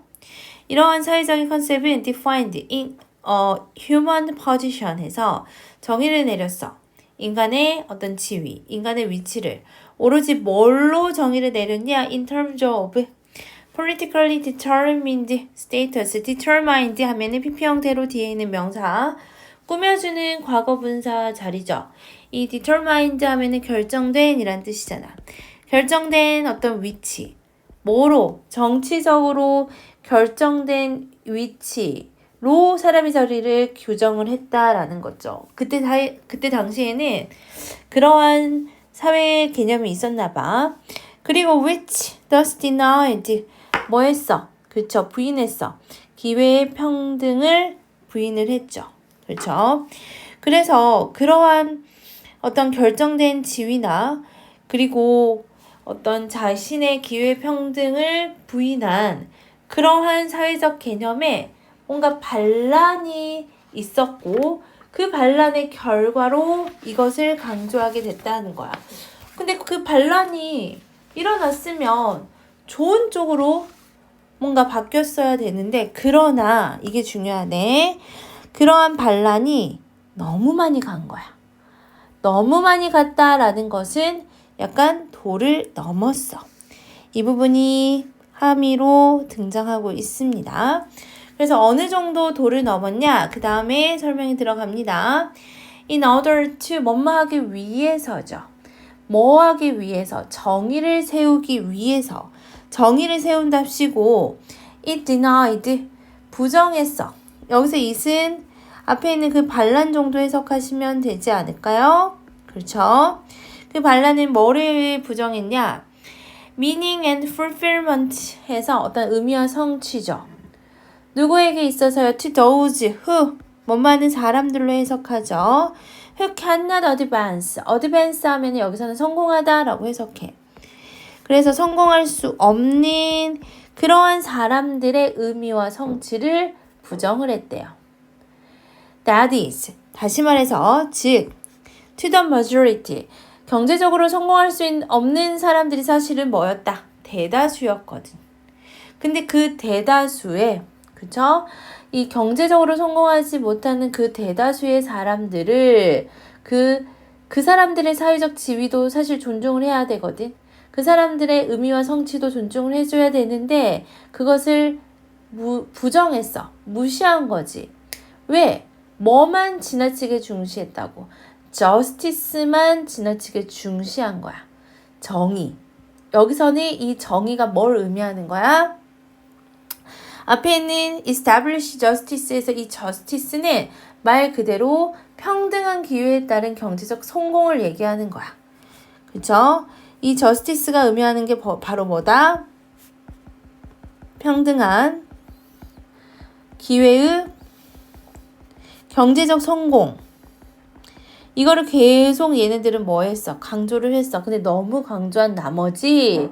A: 이러한 사회적인 컨셉은 defined in human position 해서 정의를 내렸어. 인간의 어떤 지위, 인간의 위치를 오로지 뭘로 정의를 내렸냐? In terms of politically determined status. determined 하면은 PP 형태로 뒤에 있는 명사 꾸며주는 과거분사 자리죠. 이 determined 하면은 결정된 이란 뜻이잖아. 결정된 어떤 위치, 뭐로? 정치적으로 결정된 위치로 사람의 자리를 규정을 했다라는 거죠. 그때 당시에는 그러한 사회 개념이 있었나 봐. 그리고 which thus denied 뭐 했어? 그렇죠. 부인했어. 기회의 평등을 부인을 했죠. 그렇죠. 그래서 그러한 어떤 결정된 지위나 그리고 어떤 자신의 기회 평등을 부인한 그러한 사회적 개념에 뭔가 반란이 있었고 그 반란의 결과로 이것을 강조하게 됐다는 거야. 근데 그 반란이 일어났으면 좋은 쪽으로 뭔가 바뀌었어야 되는데 그러나 이게 중요하네. 그러한 반란이 너무 많이 간 거야. 너무 많이 갔다라는 것은 약간 도를 넘었어. 이 부분이 함의로 등장하고 있습니다. 그래서 어느 정도 도를 넘었냐? 그 다음에 설명이 들어갑니다. In order to 뭐뭐 하기 위해서죠. 뭐 하기 위해서, 정의를 세우기 위해서, 정의를 세운답시고 it denied, 부정했어. 여기서 it은 앞에 있는 그 반란 정도 해석하시면 되지 않을까요? 그렇죠? 그 반란은 뭐를 부정했냐? meaning and fulfillment 해서 어떤 의미와 성취죠. 누구에게 있어서요? to those who 뭐뭐하는 사람들로 해석하죠. who cannot advance. advance 하면 여기서는 성공하다 라고 해석해. 그래서 성공할 수 없는 그러한 사람들의 의미와 성취를 부정을 했대요. That is, 다시 말해서 즉 to the majority, 경제적으로 성공할 수 없는 사람들이 사실은 뭐였다? 대다수였거든. 근데 그 대다수의, 그쵸? 이 경제적으로 성공하지 못하는 그 대다수의 사람들을 그 사람들의 사회적 지위도 사실 존중을 해야 되거든. 그 사람들의 의미와 성취도 존중을 해줘야 되는데 그것을 부정했어. 무시한 거지. 왜? 뭐만 지나치게 중시했다고. 저스티스만 지나치게 중시한 거야. 정의. 여기서는 이 정의가 뭘 의미하는 거야? 앞에 있는 establish justice에서 이 justice는 말 그대로 평등한 기회에 따른 경제적 성공을 얘기하는 거야. 그쵸? 이 justice가 의미하는 게 바로 뭐다? 평등한 기회의 경제적 성공. 이거를 계속 얘네들은 뭐 했어? 강조를 했어. 근데 너무 강조한 나머지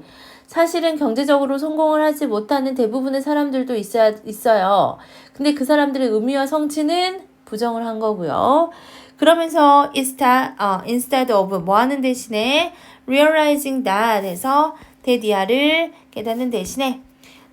A: 사실은 경제적으로 성공을 하지 못하는 대부분의 사람들도 있어요. 근데 그 사람들의 의미와 성취는 부정을 한 거고요. 그러면서 instead of 뭐 하는 대신에 realizing that 해서 대디아를 깨닫는 대신에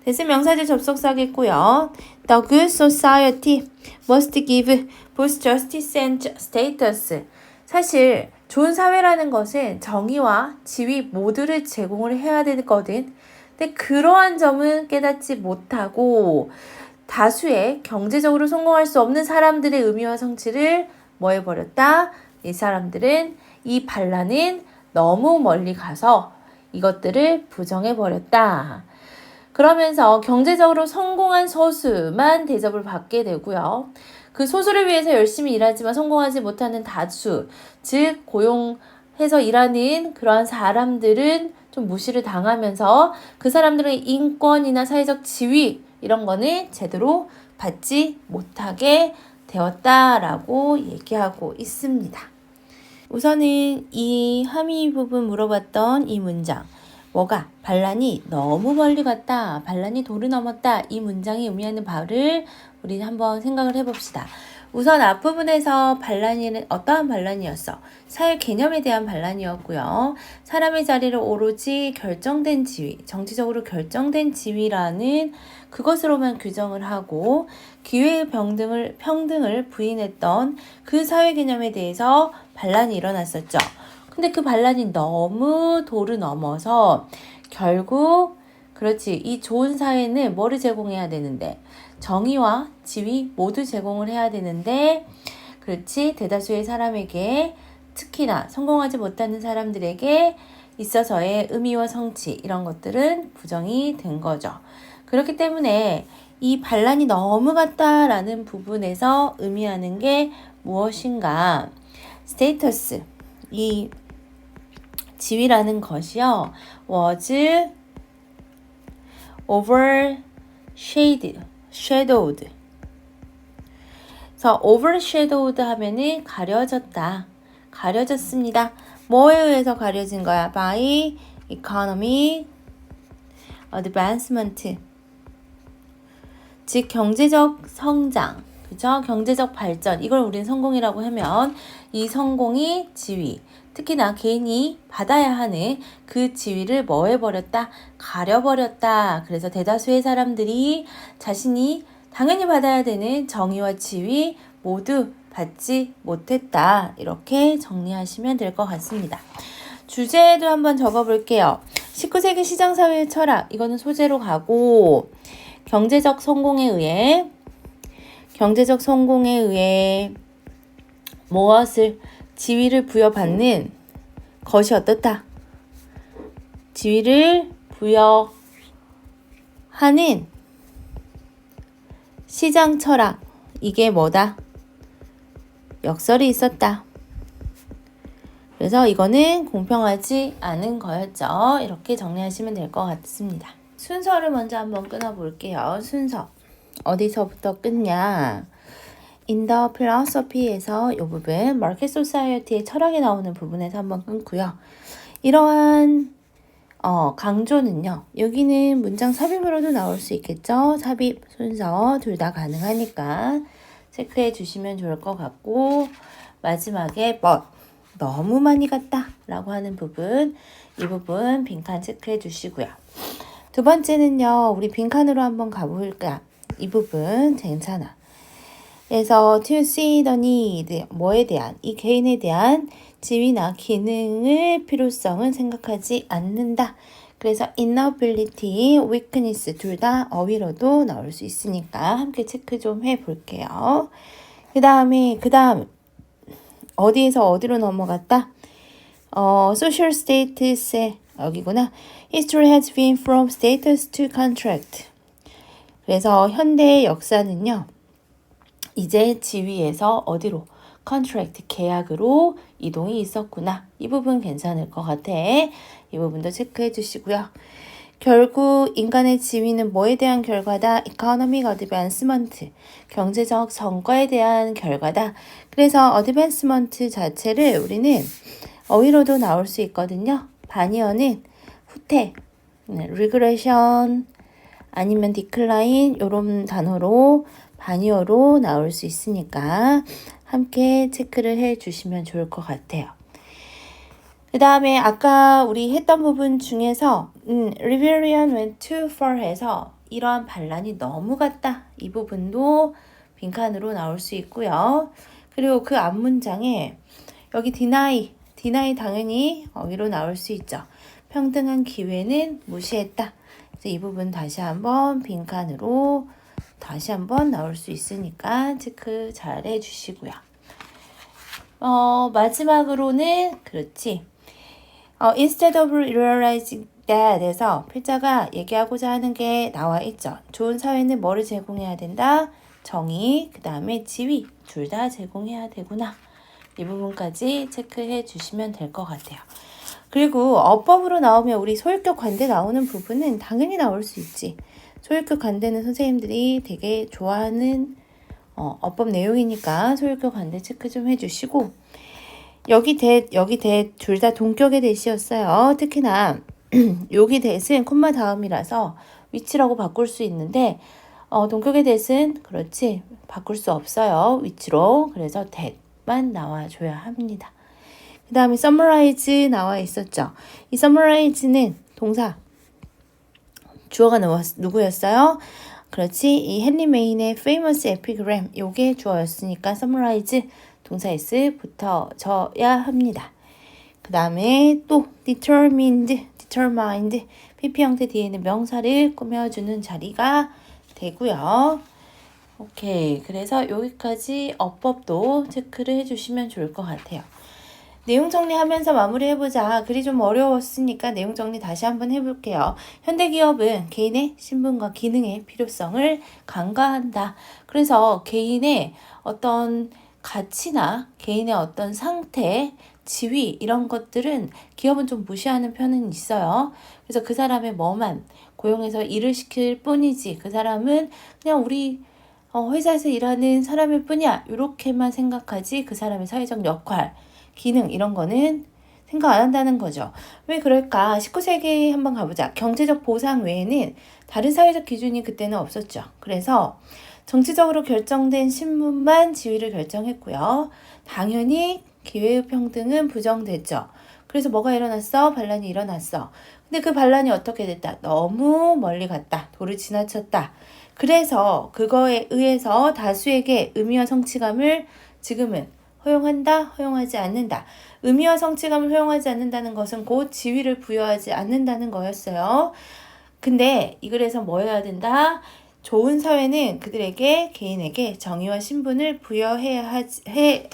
A: 대신 명사절 접속사겠고요. The good society must give both justice and status. 사실 좋은 사회라는 것은 정의와 지위 모두를 제공을 해야 되거든. 근데 그러한 점은 깨닫지 못하고 다수의 경제적으로 성공할 수 없는 사람들의 의미와 성취를 뭐 해버렸다? 이 사람들은 이 반란은 너무 멀리 가서 이것들을 부정해버렸다. 그러면서 경제적으로 성공한 소수만 대접을 받게 되고요. 그 소수를 위해서 열심히 일하지만 성공하지 못하는 다수, 즉 고용해서 일하는 그러한 사람들은 좀 무시를 당하면서 그 사람들의 인권이나 사회적 지위 이런 거는 제대로 받지 못하게 되었다라고 얘기하고 있습니다. 우선은 이 함의 부분 물어봤던 이 문장. 뭐가? 반란이 너무 멀리 갔다. 반란이 도를 넘었다. 이 문장이 의미하는 바를 우리 한번 생각을 해봅시다. 우선 앞부분에서 반란이 어떠한 반란이었어? 사회 개념에 대한 반란이었고요. 사람의 자리를 오로지 결정된 지위, 정치적으로 결정된 지위라는 그것으로만 규정을 하고 기회의 평등을 부인했던 그 사회 개념에 대해서 반란이 일어났었죠. 근데 그 반란이 너무 도를 넘어서 결국 그렇지 이 좋은 사회는 뭐를 제공해야 되는데 정의와 지위 모두 제공을 해야 되는데 그렇지 대다수의 사람에게 특히나 성공하지 못하는 사람들에게 있어서의 의미와 성취 이런 것들은 부정이 된 거죠. 그렇기 때문에 이 반란이 넘어갔다라는 부분에서 의미하는 게 무엇인가? 스테이터스 이 지위라는 것이요. was shadowed. 그래서 overshadowed 하면은 가려졌다. 가려졌습니다. 뭐에 의해서 가려진 거야? by economic advancement. 즉 경제적 성장. 그죠? 경제적 발전. 이걸 우리는 성공이라고 하면 이 성공이 지위. 특히나 개인이 받아야 하는 그 지위를 뭐 해버렸다? 가려버렸다. 그래서 대다수의 사람들이 자신이 당연히 받아야 되는 정의와 지위 모두 받지 못했다. 이렇게 정리하시면 될 것 같습니다. 주제도 한번 적어볼게요. 19세기 시장사회의 철학. 이거는 소재로 가고 경제적 성공에 의해 무엇을 지위를 부여받는 것이 어떻다? 지위를 부여하는 시장 철학. 이게 뭐다? 역설이 있었다. 그래서 이거는 공평하지 않은 거였죠. 이렇게 정리하시면 될 것 같습니다. 순서를 먼저 한번 끊어볼게요. 순서. 어디서부터 끊냐? In the philosophy에서 이 부분, Market Society의 철학에 나오는 부분에서 한번 끊고요. 이러한 강조는요. 여기는 문장 삽입으로도 나올 수 있겠죠. 삽입, 순서 둘 다 가능하니까 체크해 주시면 좋을 것 같고 마지막에 but 너무 많이 갔다 라고 하는 부분, 이 부분 빈칸 체크해 주시고요. 두 번째는요, 우리 빈칸으로 한번 가볼까? 이 부분 괜찮아. 그래서 to see the need, 뭐에 대한, 이 개인에 대한 지위나 기능을 필요성은 생각하지 않는다. 그래서 inability, weakness 둘 다 어휘로도 나올 수 있으니까 함께 체크 좀 해볼게요. 그 다음 어디에서 어디로 넘어갔다? social status에 여기구나. History has been from status to contract. 그래서 현대의 역사는요. 이제 지위에서 어디로? contract, 계약으로 이동이 있었구나. 이 부분 괜찮을 것 같아. 이 부분도 체크해 주시고요. 결국 인간의 지위는 뭐에 대한 결과다? economic advancement, 경제적 성과에 대한 결과다. 그래서 advancement 자체를 우리는 어휘로도 나올 수 있거든요. 반의어는 후퇴, regression, 아니면 decline 이런 단어로 반의어로 나올 수 있으니까 함께 체크를 해 주시면 좋을 것 같아요. 그 다음에 아까 우리 했던 부분 중에서 rebellion went too far 해서 이러한 반란이 너무 갔다. 이 부분도 빈칸으로 나올 수 있고요. 그리고 그 앞문장에 여기 deny 당연히 어휘로 나올 수 있죠. 평등한 기회는 무시했다. 그래서 이 부분 다시 한번 빈칸으로 다시 한번 나올 수 있으니까 체크 잘 해주시고요. 마지막으로는 그렇지. Instead of realizing that 에서 필자가 얘기하고자 하는 게 나와 있죠. 좋은 사회는 뭐를 제공해야 된다? 정의, 그 다음에 지위 둘 다 제공해야 되구나. 이 부분까지 체크해 주시면 될 것 같아요. 그리고 어법으로 나오면 우리 소유격 관대 나오는 부분은 당연히 나올 수 있지. 소유격 관대는 선생님들이 되게 좋아하는 어법 내용이니까 소유격 관대 체크 좀 해주시고 여기 대 둘 다 동격의 대시였어요. 특히나 여기 대는 콤마 다음이라서 위치라고 바꿀 수 있는데 동격의 대는 그렇지 바꿀 수 없어요. 위치로. 그래서 that만 나와줘야 합니다. 그 다음에 summarize 나와 있었죠. 이 summarize는 동사 주어가 누구였어요? 그렇지. 이 헨리 메인의 famous epigram 요게 주어였으니까 summarize 동사 s 붙어져야 합니다. 그 다음에 또 determined pp 형태 뒤에는 명사를 꾸며주는 자리가 되고요. 오케이. 그래서 여기까지 어법도 체크를 해주시면 좋을 것 같아요. 내용 정리하면서 마무리해보자. 글이 좀 어려웠으니까 내용 정리 다시 한번 해볼게요. 현대기업은 개인의 신분과 기능의 필요성을 간과한다. 그래서 개인의 어떤 가치나 개인의 어떤 상태, 지위 이런 것들은 기업은 좀 무시하는 편은 있어요. 그래서 그 사람의 뭐만 고용해서 일을 시킬 뿐이지 그 사람은 그냥 우리 회사에서 일하는 사람일 뿐이야. 이렇게만 생각하지 그 사람의 사회적 역할 기능 이런 거는 생각 안 한다는 거죠. 왜 그럴까? 19세기 한번 가보자. 경제적 보상 외에는 다른 사회적 기준이 그때는 없었죠. 그래서 정치적으로 결정된 신분만 지위를 결정했고요. 당연히 기회의 평등은 부정됐죠. 그래서 뭐가 일어났어? 반란이 일어났어. 근데 그 반란이 어떻게 됐다? 너무 멀리 갔다. 도를 지나쳤다. 그래서 그거에 의해서 다수에게 의미와 성취감을 지금은 허용한다, 허용하지 않는다. 의미와 성취감을 허용하지 않는다는 것은 곧 지위를 부여하지 않는다는 거였어요. 근데 이 글에서 뭐 해야 된다? 좋은 사회는 그들에게 개인에게 정의와 신분을 부여해야지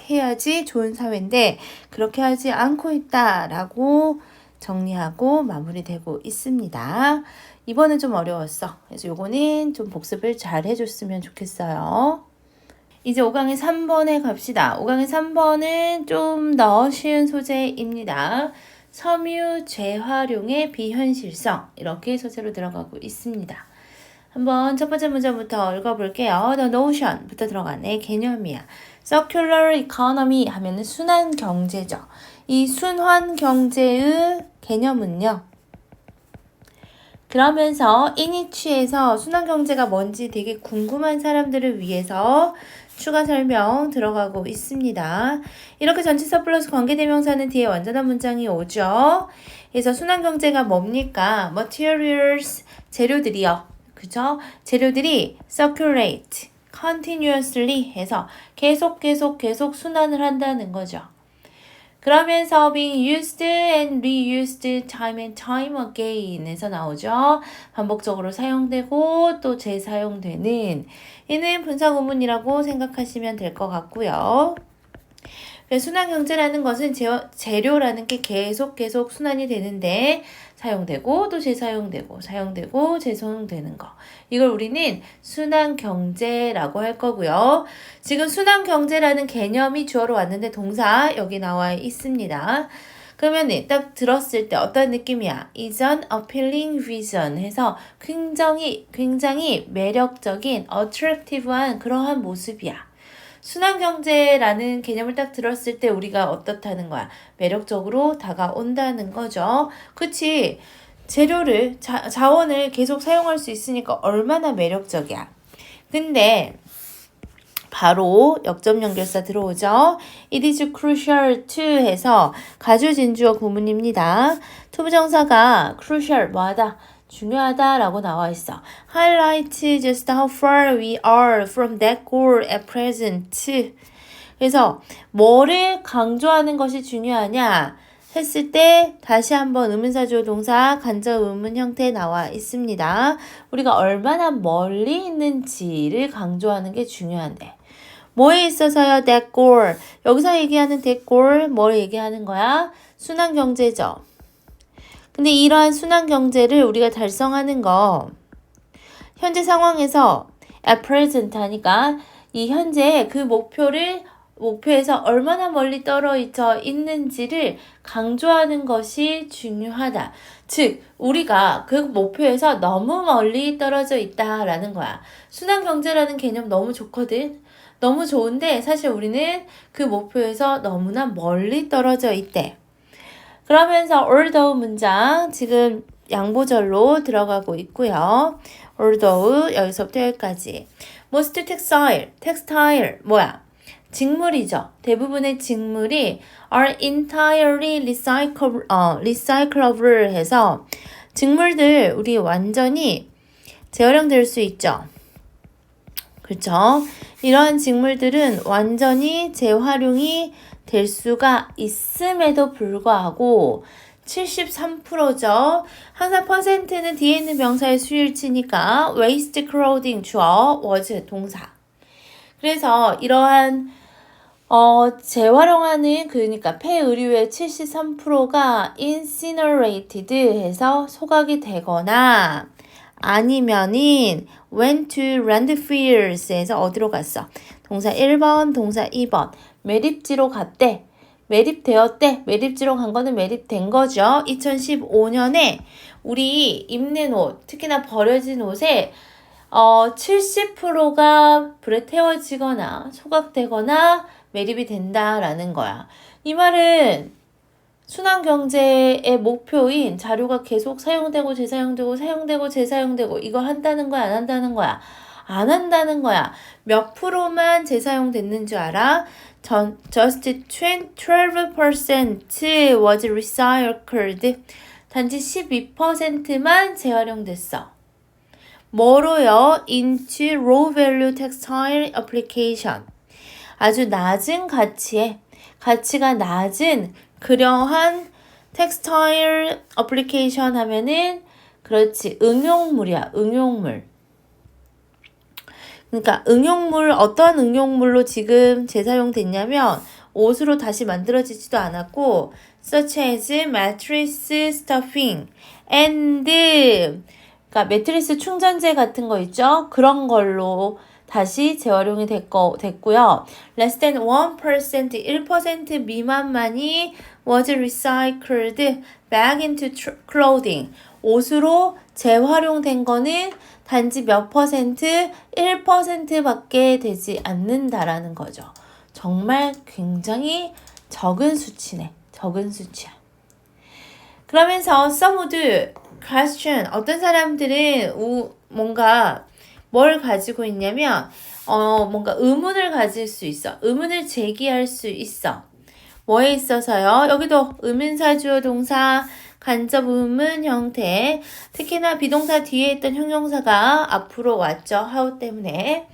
A: 좋은 사회인데 그렇게 하지 않고 있다라고 정리하고 마무리되고 있습니다. 이번은 좀 어려웠어. 그래서 요거는 좀 복습을 잘 해줬으면 좋겠어요. 이제 5강의 3번에 갑시다. 5강의 3번은 좀 더 쉬운 소재입니다. 섬유 재활용의 비현실성 이렇게 소재로 들어가고 있습니다. 한번 첫 번째 문제부터 읽어볼게요. The notion부터 들어가네. 개념이야. Circular economy 하면은 순환 경제죠. 이 순환 경제의 개념은요. 그러면서 이니치에서 순환 경제가 뭔지 되게 궁금한 사람들을 위해서 추가 설명 들어가고 있습니다. 이렇게 전치사 플러스 관계대명사는 뒤에 완전한 문장이 오죠. 그래서 순환경제가 뭡니까? materials, 재료들이요. 그죠? 재료들이 circulate, continuously 해서 계속 순환을 한다는 거죠. 그러면서 being used and reused time and time again 에서 나오죠. 반복적으로 사용되고 또 재사용되는 이는 분사구문이라고 생각하시면 될 것 같고요. 순환경제라는 것은 재료라는 게 계속 순환이 되는데 사용되고 또 재사용되고 사용되고 재사용되는 거. 이걸 우리는 순환경제라고 할 거고요. 지금 순환경제라는 개념이 주어로 왔는데 동사 여기 나와 있습니다. 그러면 딱 들었을 때 어떤 느낌이야? is an appealing vision 해서 굉장히 매력적인 attractive한 그러한 모습이야. 순환경제라는 개념을 딱 들었을 때 우리가 어떻다는 거야? 매력적으로 다가온다는 거죠. 그치? 재료를, 자원을 계속 사용할 수 있으니까 얼마나 매력적이야. 근데 바로 역점 연결사 들어오죠. It is crucial to 해서 가주진주어 구문입니다. 투부정사가 crucial 뭐하다? 중요하다라고 나와 있어. Highlight just how far we are from that goal at present. 그래서 뭐를 강조하는 것이 중요하냐 했을 때 다시 한번 의문사주어 동사 간접 의문 형태에 나와 있습니다. 우리가 얼마나 멀리 있는지를 강조하는 게 중요한데 뭐에 있어서요? that goal. 여기서 얘기하는 that goal 뭘 얘기하는 거야? 순환경제죠. 근데 이러한 순환경제를 우리가 달성하는 거 현재 상황에서 at present 하니까 이 현재 그 목표에서 얼마나 멀리 떨어져 있는지를 강조하는 것이 중요하다. 즉 우리가 그 목표에서 너무 멀리 떨어져 있다라는 거야. 순환경제라는 개념 너무 좋거든. 너무 좋은데 사실 우리는 그 목표에서 너무나 멀리 떨어져 있대. 그러면서 although 문장 지금 양보절로 들어가고 있고요. although 여기서부터 여기까지. most textile 뭐야? 직물이죠. 대부분의 직물이 are entirely recyclable 해서 직물들 우리 완전히 재활용될 수 있죠. 그렇죠? 이러한 직물들은 완전히 재활용이 될 수가 있음에도 불구하고 73%죠. 항상 퍼센트는 뒤에 있는 명사의 수일치니까 waste clothing 주어, was 동사. 그래서 이러한 재활용하는 그러니까 폐의류의 73%가 incinerated 해서 소각이 되거나 아니면은 went to landfills에서 어디로 갔어? 동사 1번, 동사 2번. 매립지로 갔대. 매립되었대. 매립지로 간 거는 매립된 거죠. 2015년에 우리 입는 옷, 특히나 버려진 옷에 70%가 불에 태워지거나 소각되거나 매립이 된다라는 거야. 이 말은 순환경제의 목표인 자료가 계속 사용되고 재사용되고 사용되고 재사용되고 이거 한다는 거야 안 한다는 거야? 안 한다는 거야. 몇 프로만 재사용됐는 줄 알아? Just 12% was recycled. 단지 12%만 재활용됐어. 뭐로요? into low value textile application. 아주 낮은 가치가 낮은 그러한 텍스타일 어플리케이션 하면은 그렇지 응용물이야. 응용물. 그러니까 어떤 응용물로 지금 재사용됐냐면 옷으로 다시 만들어지지도 않았고 such as mattress stuffing and 그러니까 매트리스 충전재 같은 거 있죠? 그런 걸로 다시 재활용이 됐고요. Less than 1% 미만만이 was recycled back into clothing. 옷으로 재활용된 거는 단지 몇 퍼센트? 1%밖에 되지 않는다라는 거죠. 정말 굉장히 적은 수치네. 적은 수치야. 그러면서 some would question 어떤 사람들은 뭔가 뭘 가지고 있냐면 뭔가 의문을 가질 수 있어. 의문을 제기할 수 있어. 뭐에 있어서요? 여기도 의문사 주어 동사 간접 의문 형태. 특히나 비동사 뒤에 있던 형용사가 앞으로 왔죠. how 때문에.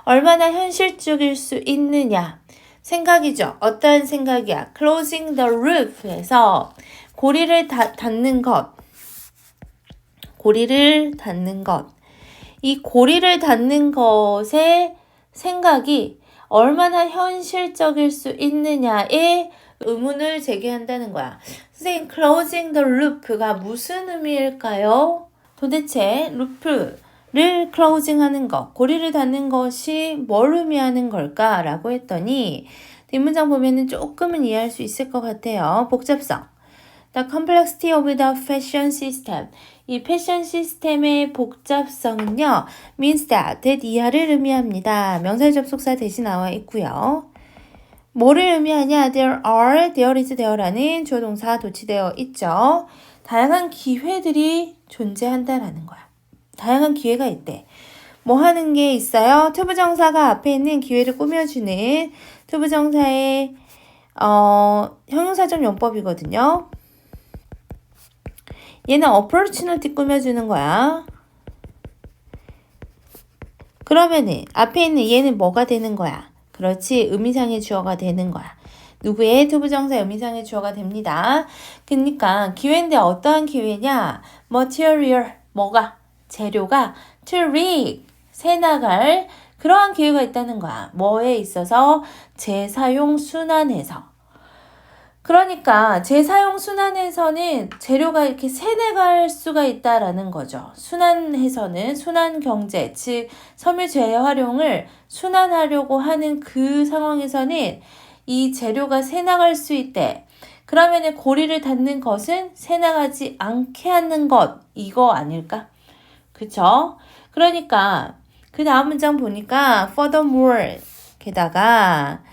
A: 얼마나 현실적일 수 있느냐. 생각이죠. 어떠한 생각이야? closing the roof에서 고리를 닫는 것. 고리를 닫는 것. 이 고리를 닫는 것의 생각이 얼마나 현실적일 수 있느냐에 의문을 제기한다는 거야. 선생님, closing the loop가 무슨 의미일까요? 도대체 루프를 closing 하는 것, 고리를 닫는 것이 뭘 의미하는 걸까? 라고 했더니 뒷문장 보면은 조금은 이해할 수 있을 것 같아요. 복잡성. The complexity of the fashion system. 이 패션 시스템의 복잡성은요, means that 이하를 의미합니다. 명사의 접속사 대신 나와 있고요. 뭐를 의미하냐? There is there라는 주어 동사 도치되어 있죠. 다양한 기회들이 존재한다라는 거야. 다양한 기회가 있대. 뭐 하는 게 있어요? 투부정사가 앞에 있는 기회를 꾸며주는 투부정사의 형용사적 용법이거든요. 얘는 opportunity 꾸며주는 거야. 그러면은 앞에 있는 얘는 뭐가 되는 거야? 그렇지, 의미상의 주어가 되는 거야. 누구의 투부정사 의미상의 주어가 됩니다. 그러니까 기회인데 어떠한 기회냐? material, 뭐가? 재료가 to rig, 새나갈 그러한 기회가 있다는 거야. 뭐에 있어서? 재사용 순환에서. 그러니까 재사용 순환에서는 재료가 이렇게 새내갈 수가 있다라는 거죠. 순환해서는 순환 경제, 즉 섬유 재활용을 순환하려고 하는 그 상황에서는 이 재료가 새나갈 수 있대. 그러면 고리를 닫는 것은 새나가지 않게 하는 것, 이거 아닐까? 그쵸? 그러니까 그 다음 문장 보니까 furthermore 게다가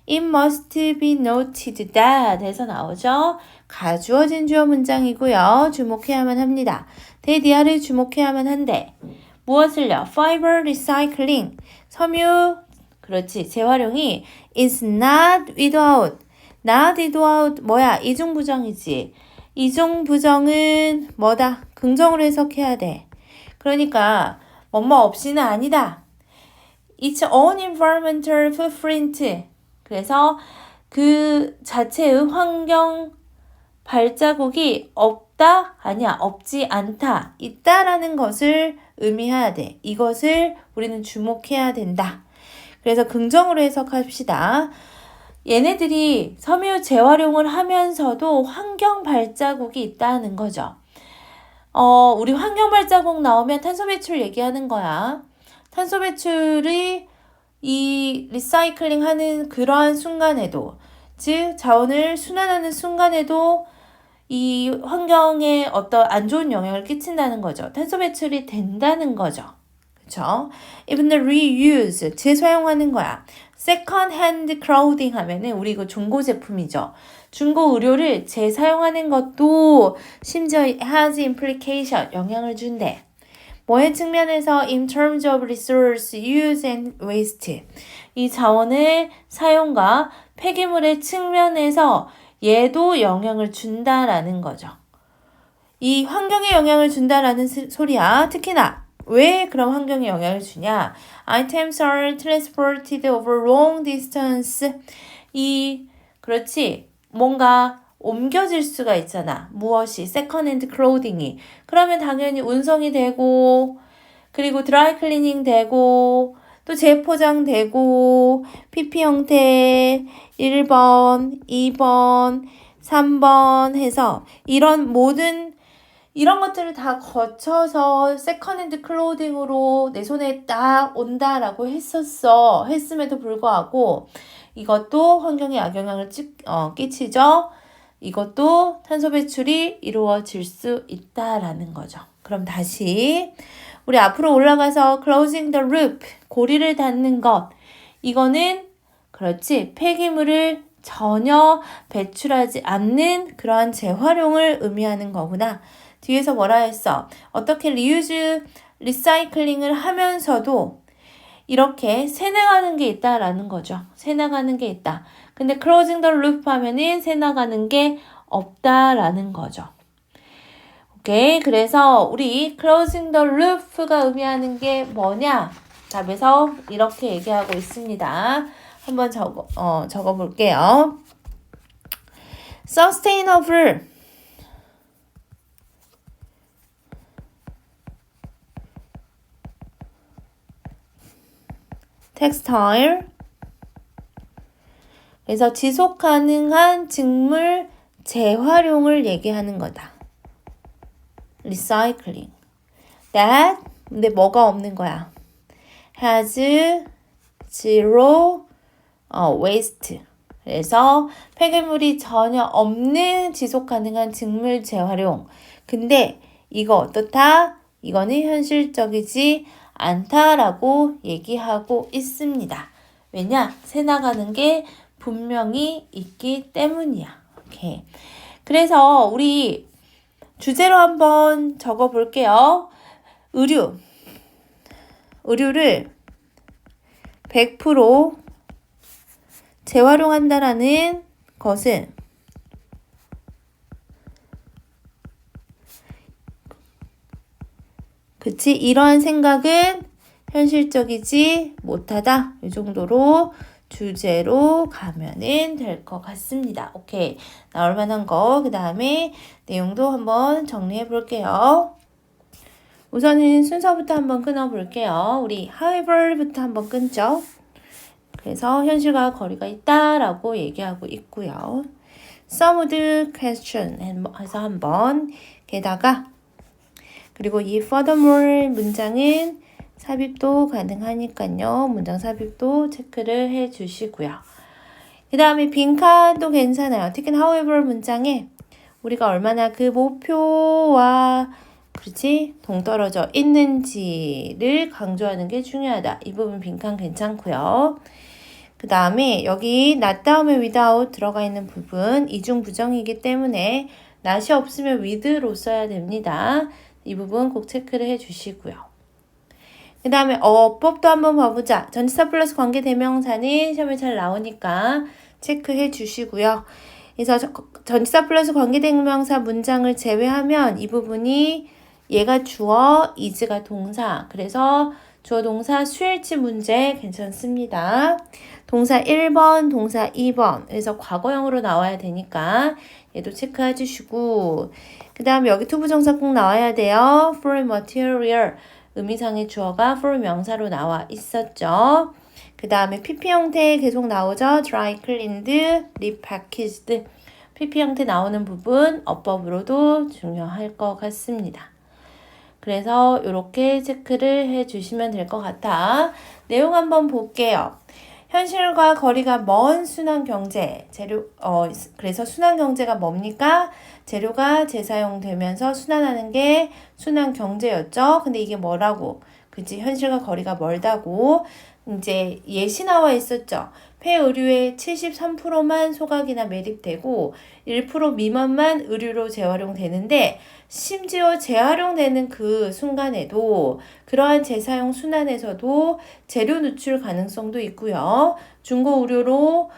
A: It must be noted that 해서 나오죠. 가주어진 주어 문장이고요. 주목해야만 합니다. 대디아를 주목해야만 한데 무엇을요? Fiber recycling 섬유 그렇지 재활용이 is not without 뭐야? 이중부정이지. 이중부정은 뭐다? 긍정으로 해석해야 돼. 그러니까 뭐뭐 없이는 아니다. Its own environmental footprint 그래서 그 자체의 환경 발자국이 없다? 아니야, 없지 않다. 있다라는 것을 의미해야 돼. 이것을 우리는 주목해야 된다. 그래서 긍정으로 해석합시다. 얘네들이 섬유 재활용을 하면서도 환경 발자국이 있다는 거죠. 우리 환경 발자국 나오면 탄소 배출 얘기하는 거야. 탄소 배출이 이 리사이클링 하는 그러한 순간에도, 즉 자원을 순환하는 순간에도 이 환경에 어떤 안 좋은 영향을 끼친다는 거죠. 탄소 배출이 된다는 거죠. 그쵸? Even the reuse, 재사용하는 거야. second hand clothing 하면은 우리 이거 중고 제품이죠. 중고 의료를 재사용하는 것도 심지어 has implication, 영향을 준대. 뭐의 측면에서 in terms of resource use and waste 이 자원의 사용과 폐기물의 측면에서 얘도 영향을 준다라는 거죠. 이 환경에 영향을 준다라는 소리야. 특히나 왜 그럼 환경에 영향을 주냐? Items are transported over long distance. 그렇지. 뭔가 옮겨질 수가 있잖아. 무엇이? 세컨핸드 클로딩이. 그러면 당연히 운송이 되고 그리고 드라이 클리닝 되고 또 재포장 되고 PP 형태 1번, 2번, 3번 해서 이런 것들을 다 거쳐서 세컨핸드 클로딩으로 내 손에 딱 온다라고 했음에도 불구하고 이것도 환경에 악영향을 끼치죠. 이것도 탄소 배출이 이루어질 수 있다라는 거죠. 그럼 다시 우리 앞으로 올라가서 closing the loop, 고리를 닫는 것. 이거는 그렇지. 폐기물을 전혀 배출하지 않는 그러한 재활용을 의미하는 거구나. 뒤에서 뭐라 했어? 어떻게 리사이클링을 하면서도 이렇게 새나가는 게 있다라는 거죠. 새나가는 게 있다. 근데 closing the loop 하면은 새나가는 게 없다라는 거죠. 오케이. 그래서 우리 closing the loop가 의미하는 게 뭐냐? 답에서 이렇게 얘기하고 있습니다. 한번 적어 볼게요. sustainable textile 그래서 지속 가능한 직물 재활용을 얘기하는 거다. recycling. that 근데 뭐가 없는 거야? has zero waste. 그래서 폐기물이 전혀 없는 지속 가능한 직물 재활용. 근데 이거 어떻다? 이거는 현실적이지 않다라고 얘기하고 있습니다. 왜냐? 새나가는 게 분명히 있기 때문이야. 오케이. 그래서 우리 주제로 한번 적어 볼게요. 의류를 100% 재활용한다라는 것은 그치? 이러한 생각은 현실적이지 못하다. 이 정도로 주제로 가면은 될 것 같습니다. 오케이. 나올 만한 거, 그 다음에 내용도 한번 정리해 볼게요. 우선은 순서부터 한번 끊어 볼게요. 우리 however부터 한번 끊죠. 그래서 현실과 거리가 있다라고 얘기하고 있고요. some would question 해서 한번 게다가 그리고 이 furthermore 문장은 삽입도 가능하니까요. 문장 삽입도 체크를 해 주시고요. 그 다음에 빈칸도 괜찮아요. 특히 however 문장에 우리가 얼마나 그 목표와 그렇지? 동떨어져 있는지를 강조하는 게 중요하다. 이 부분 빈칸 괜찮고요. 그 다음에 여기 not 다음에 without 들어가 있는 부분 이중 부정이기 때문에 not이 없으면 with로 써야 됩니다. 이 부분 꼭 체크를 해 주시고요. 그 다음에 어법도 한번 봐보자. 전치사 플러스 관계대명사는 시험에 잘 나오니까 체크해 주시고요. 그래서 전치사 플러스 관계대명사 문장을 제외하면 이 부분이 얘가 주어, is가 동사. 그래서 주어 동사 수일치 문제 괜찮습니다. 동사 1번, 동사 2번. 그래서 과거형으로 나와야 되니까 얘도 체크해 주시고 그 다음에 여기 투부정사 꼭 나와야 돼요. for material. 의미상의 주어가 for 명사로 나와 있었죠. 그 다음에 PP 형태 계속 나오죠. dry cleaned, repackaged. PP 형태 나오는 부분 어법으로도 중요할 것 같습니다. 그래서 이렇게 체크를 해주시면 될 것 같아. 내용 한번 볼게요. 현실과 거리가 먼 순환경제, 그래서 순환경제가 뭡니까? 재료가 재사용되면서 순환하는 게 순환경제였죠. 근데 이게 뭐라고? 그치? 현실과 거리가 멀다고. 이제 예시 나와 있었죠. 폐의류의 73%만 소각이나 매립되고 1% 미만만 의류로 재활용되는데 심지어 재활용되는 그 순간에도 그러한 재사용 순환에서도 재료 누출 가능성도 있고요. 중고 의료로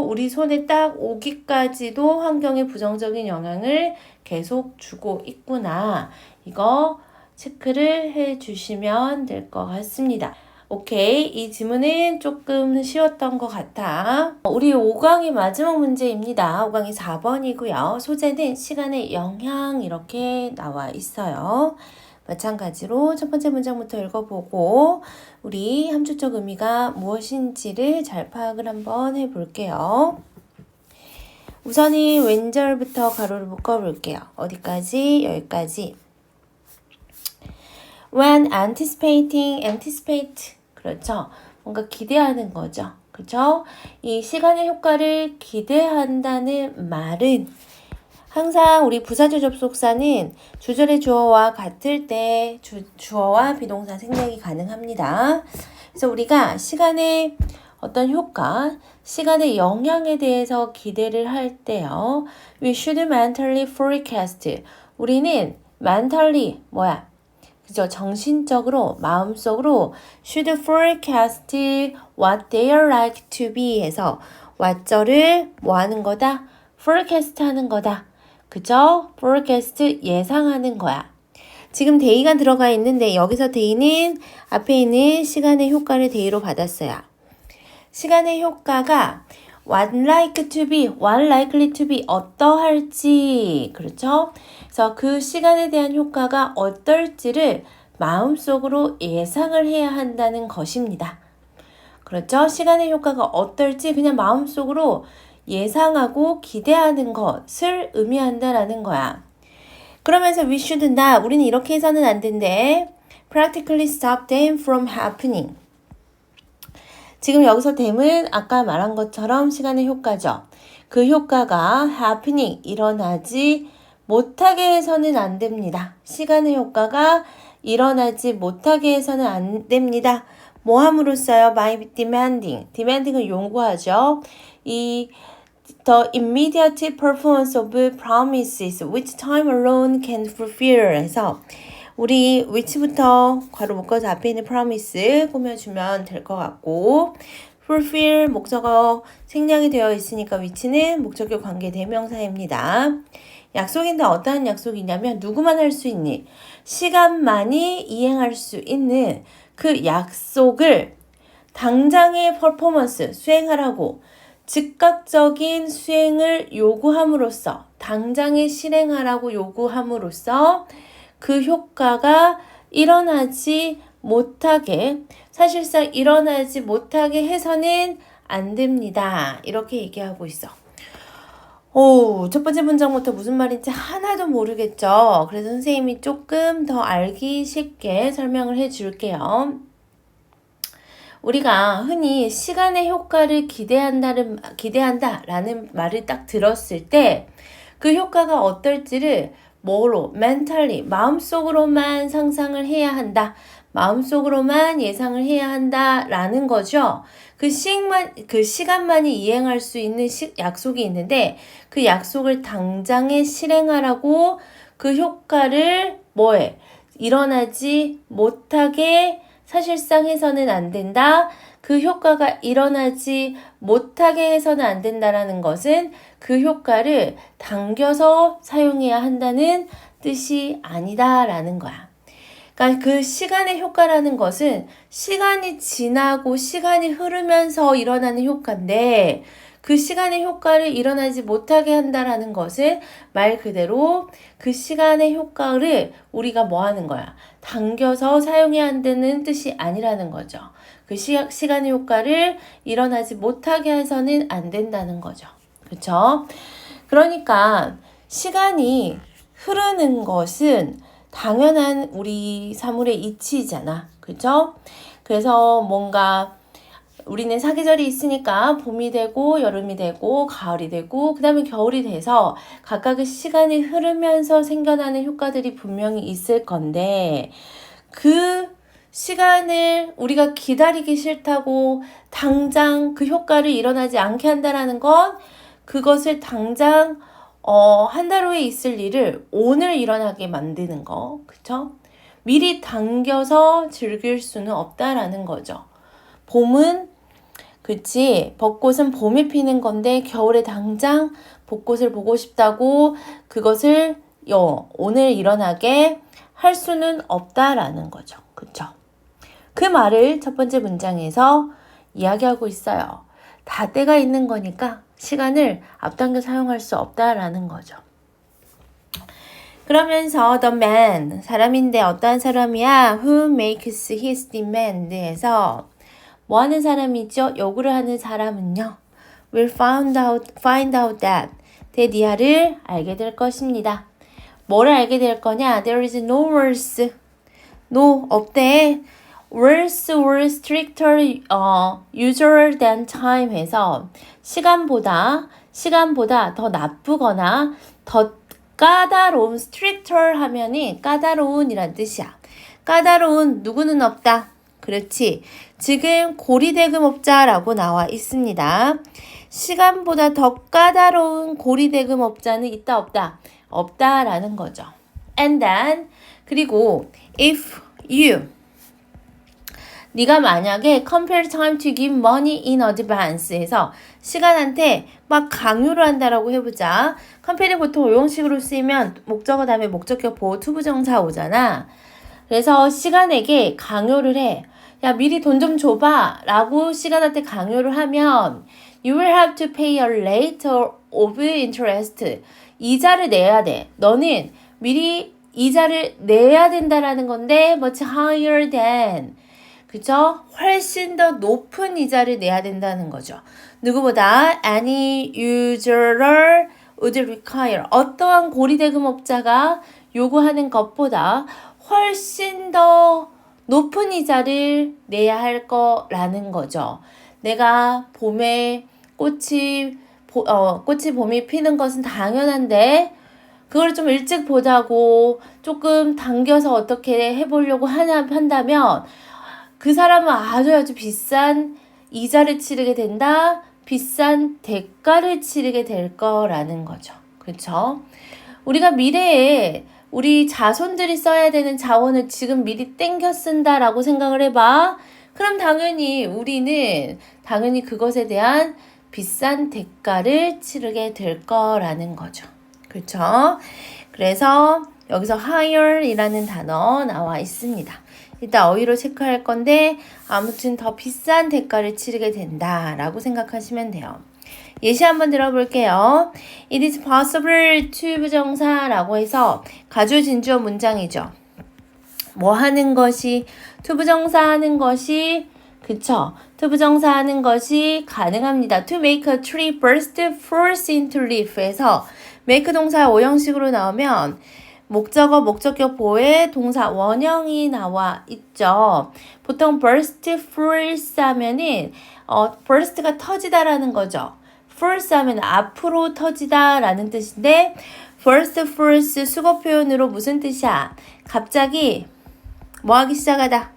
A: 우리 손에 딱 오기까지도 환경에 부정적인 영향을 계속 주고 있구나. 이거 체크를 해 주시면 될 것 같습니다. 오케이. 이 지문은 조금 쉬웠던 것 같아. 우리 5강이 마지막 문제입니다. 5강이 4번이고요. 소재는 시간의 영향 이렇게 나와 있어요. 마찬가지로 첫 번째 문장부터 읽어보고 우리 함축적 의미가 무엇인지를 잘 파악을 한번 해볼게요. 우선은 왼절부터 가로를 묶어볼게요. 어디까지? 여기까지. When anticipate. 그렇죠. 뭔가 기대하는 거죠. 그렇죠? 이 시간의 효과를 기대한다는 말은 항상 우리 부사절 접속사는 주절의 주어와 같을 때 주어와 비동사 생략이 가능합니다. 그래서 우리가 시간의 어떤 효과, 시간의 영향에 대해서 기대를 할 때요. We should mentally forecast. 우리는 mentally 그죠? 정신적으로, 마음속으로 should forecast what they are like to be 해서 what절을 뭐 하는 거다? forecast 하는 거다. 그죠? forecast 예상하는 거야. 지금 day가 들어가 있는데 여기서 day는 앞에 있는 시간의 효과를 day로 받았어요. 시간의 효과가 what like to be, what likely to be, 어떠할지, 그렇죠? 그래서 그 시간에 대한 효과가 어떨지를 마음속으로 예상을 해야 한다는 것입니다. 그렇죠? 시간의 효과가 어떨지 그냥 마음속으로 예상하고 기대하는 것을 의미한다라는 거야. 그러면서 we should not, 우리는 이렇게 해서는 안 된대. practically stop them from happening. 지금 여기서 them은 아까 말한 것처럼 시간의 효과죠. 그 효과가 happening, 일어나지 못하게 해서는 안 됩니다. 시간의 효과가 일어나지 못하게 해서는 안 됩니다. 뭐 함으로써요? by demanding. demanding은 요구하죠. the immediate performance of promises which time alone can fulfill 해서 우리 which부터 괄호 묶어서 앞에 있는 promise 꾸며주면 될 것 같고 fulfill 목적어 생략이 되어 있으니까 which는 목적격 관계 대명사입니다. 약속인데 어떠한 약속이냐면 누구만 할 수 있니? 시간만이 이행할 수 있는 그 약속을 당장의 퍼포먼스 수행하라고 즉각적인 수행을 요구함으로써 당장에 실행하라고 요구함으로써 그 효과가 일어나지 못하게 사실상 일어나지 못하게 해서는 안 됩니다. 이렇게 얘기하고 있어. 오, 첫 번째 문장부터 무슨 말인지 하나도 모르겠죠? 그래서 선생님이 조금 더 알기 쉽게 설명을 해줄게요. 우리가 흔히 시간의 효과를 기대한다라는 말을 딱 들었을 때 그 효과가 어떨지를 뭐로? mentally, 마음속으로만 상상을 해야 한다. 마음속으로만 예상을 해야 한다라는 거죠. 그 시간만이 이행할 수 있는 약속이 있는데 그 약속을 당장에 실행하라고 그 효과를 뭐해? 일어나지 못하게 사실상 해서는 안 된다. 그 효과가 일어나지 못하게 해서는 안 된다라는 것은 그 효과를 당겨서 사용해야 한다는 뜻이 아니다라는 거야. 그러니까 그 시간의 효과라는 것은 시간이 지나고 시간이 흐르면서 일어나는 효과인데 그 시간의 효과를 일어나지 못하게 한다라는 것은 말 그대로 그 시간의 효과를 우리가 뭐 하는 거야? 당겨서 사용해야 한다는 뜻이 아니라는 거죠. 그 시간의 효과를 일어나지 못하게 해서는 안 된다는 거죠. 그렇죠? 그러니까 시간이 흐르는 것은 당연한 우리 사물의 이치잖아. 그죠? 그래서 뭔가 우리는 사계절이 있으니까 봄이 되고 여름이 되고 가을이 되고 그 다음에 겨울이 돼서 각각의 시간이 흐르면서 생겨나는 효과들이 분명히 있을 건데 그 시간을 우리가 기다리기 싫다고 당장 그 효과를 일어나지 않게 한다라는 건 그것을 당장 한 달 후에 있을 일을 오늘 일어나게 만드는 거. 그쵸? 미리 당겨서 즐길 수는 없다라는 거죠. 봄은 그치? 벚꽃은 봄에 피는 건데 겨울에 당장 벚꽃을 보고 싶다고 그것을 오늘 일어나게 할 수는 없다라는 거죠. 그쵸? 그 말을 첫 번째 문장에서 이야기하고 있어요. 다 때가 있는 거니까 시간을 앞당겨 사용할 수 없다라는 거죠. 그러면서 the man, 사람인데 어떠한 사람이야? Who makes his demand에서 뭐 하는 사람이죠? 요구를 하는 사람은요. will find out that 대디아를 알게 될 것입니다. 뭐를 알게 될 거냐? There is no worse. No, 없대. worse or stricter usual than time 해서 시간보다 더 나쁘거나 더 까다로운 stricter 하면이 까다로운이란 뜻이야. 까다로운 누구는 없다. 그렇지. 지금 고리대금업자라고 나와 있습니다. 시간보다 더 까다로운 고리대금업자는 있다 없다? 없다라는 거죠. And then 그리고 if You. 네가 만약에 compare time to give money in advance 해서 시간한테 막 강요를 한다라고 해보자. compare이 보통 오형식으로 쓰이면 목적어 다음에 목적격 보호 투부정사 오잖아. 그래서 시간에게 강요를 해. 야, 미리 돈 좀 줘봐 라고 시간한테 강요를 하면 You will have to pay a rate of interest. 이자를 내야 돼. 너는 미리 이자를 내야 된다라는 건데 much higher than. 그죠? 훨씬 더 높은 이자를 내야 된다는 거죠. 누구보다 any usurer would require. 어떠한 고리대금업자가 요구하는 것보다 훨씬 더 높은 이자를 내야 할 거라는 거죠. 내가 봄에 꽃이 봄이 피는 것은 당연한데 그걸 좀 일찍 보자고 조금 당겨서 어떻게 해보려고 한다면 그 사람은 아주 비싼 이자를 치르게 된다. 비싼 대가를 치르게 될 거라는 거죠. 그렇죠? 우리가 미래에 우리 자손들이 써야 되는 자원을 지금 미리 땡겨 쓴다라고 생각을 해봐. 그럼 우리는 당연히 그것에 대한 비싼 대가를 치르게 될 거라는 거죠. 그렇죠? 그래서 여기서 higher이라는 단어 나와 있습니다. 이따 어휘로 체크할 건데 아무튼 더 비싼 대가를 치르게 된다라고 생각하시면 돼요. 예시 한번 들어볼게요. It is possible to 부정사라고 해서 가주진주어 문장이죠. 뭐 하는 것이 투부정사 하는 것이 그쵸? 투부정사 하는 것이 가능합니다. To make a tree burst forth into leaf 해서 make 동사 오형식으로 나오면 목적어, 목적격 보호에 동사 원형이 나와 있죠. 보통 burst forth 하면은 burst가 터지다라는 거죠. forth 하면 앞으로 터지다라는 뜻인데 burst forth 수거 표현으로 무슨 뜻이야? 갑자기 뭐 하기 시작하다.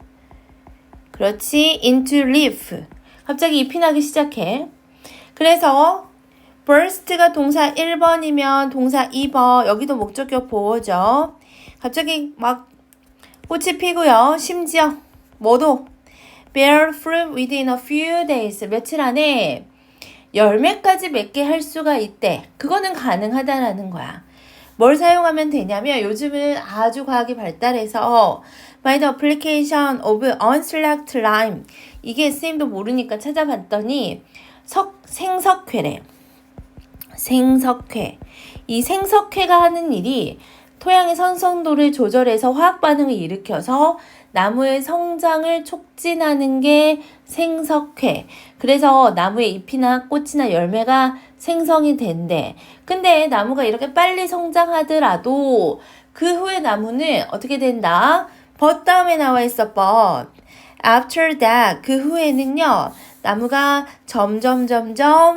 A: 그렇지. into leaf. 갑자기 잎이 나기 시작해. 그래서 burst가 동사 1번이면 동사 2번. 여기도 목적격 보호죠. 갑자기 막 꽃이 피고요. 심지어 뭐도 bear fruit within a few days. 며칠 안에 열매까지 맺게 할 수가 있대. 그거는 가능하다라는 거야. 뭘 사용하면 되냐면 요즘은 아주 과학이 발달해서 by the application of unselect lime 이게 쌤도 모르니까 찾아봤더니 생석회래. 생석회. 이 생석회가 하는 일이 토양의 선성도를 조절해서 화학 반응을 일으켜서 나무의 성장을 촉진하는 게 생석회. 그래서 나무의 잎이나 꽃이나 열매가 생성이 된대. 근데 나무가 이렇게 빨리 성장하더라도 그 후에 나무는 어떻게 된다? but 다음에 나와 있어, but. After that, 그 후에는요, 나무가 점점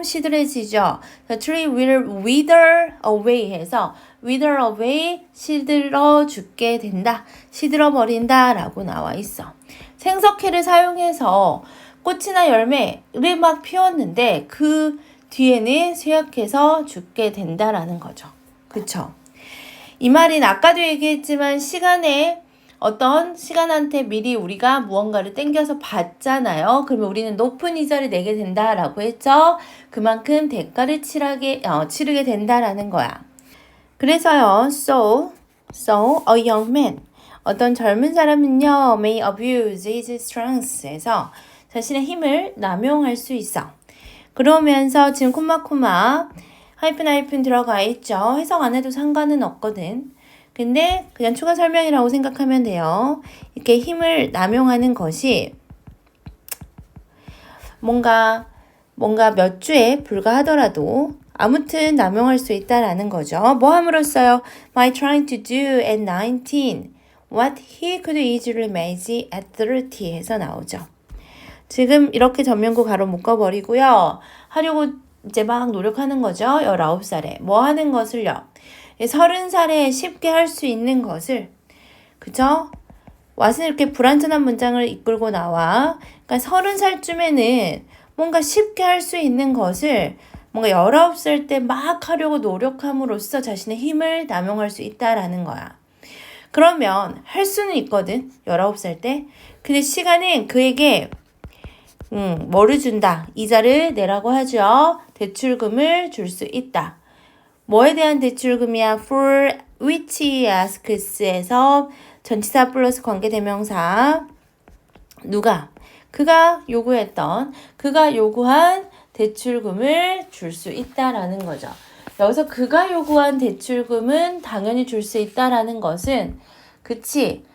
A: 시들해지죠. The tree will wither away 해서 wither away, 시들어 죽게 된다. 시들어 버린다 라고 나와 있어. 생석회를 사용해서 꽃이나 열매를 막 피웠는데 그 뒤에는 쇠약해서 죽게 된다라는 거죠. 그쵸? 이 말은 아까도 얘기했지만 어떤 시간한테 미리 우리가 무언가를 땡겨서 받잖아요. 그러면 우리는 높은 이자를 내게 된다라고 했죠. 그만큼 대가를 치르게 된다라는 거야. 그래서요. So a young man. 어떤 젊은 사람은요. may abuse his strength 해서 자신의 힘을 남용할 수 있어. 그러면서 지금 콤마 하이픈 들어가 있죠. 해석 안 해도 상관은 없거든. 근데 그냥 추가 설명이라고 생각하면 돼요. 이렇게 힘을 남용하는 것이 뭔가 몇 주에 불과하더라도 아무튼 남용할 수 있다라는 거죠. 뭐 함으로써요? By trying to do at 19 what he could easily manage at 30 해서 나오죠. 지금 이렇게 전면구 가로 묶어버리고요. 하려고 이제 막 노력하는 거죠. 19살에. 뭐 하는 것을요? 30살에 쉽게 할 수 있는 것을, 그죠? 왓은 이렇게 불완전한 문장을 이끌고 나와. 그러니까 30살쯤에는 뭔가 쉽게 할 수 있는 것을 뭔가 19살 때 막 하려고 노력함으로써 자신의 힘을 남용할 수 있다라는 거야. 그러면 할 수는 있거든. 19살 때. 근데 시간은 그에게 뭐를 준다. 이자를 내라고 하죠. 대출금을 줄 수 있다. 뭐에 대한 대출금이야? For which he asks에서 전치사 플러스 관계대명사 누가? 그가 요구한 대출금을 줄 수 있다라는 거죠. 여기서 그가 요구한 대출금은 당연히 줄 수 있다라는 것은 그치?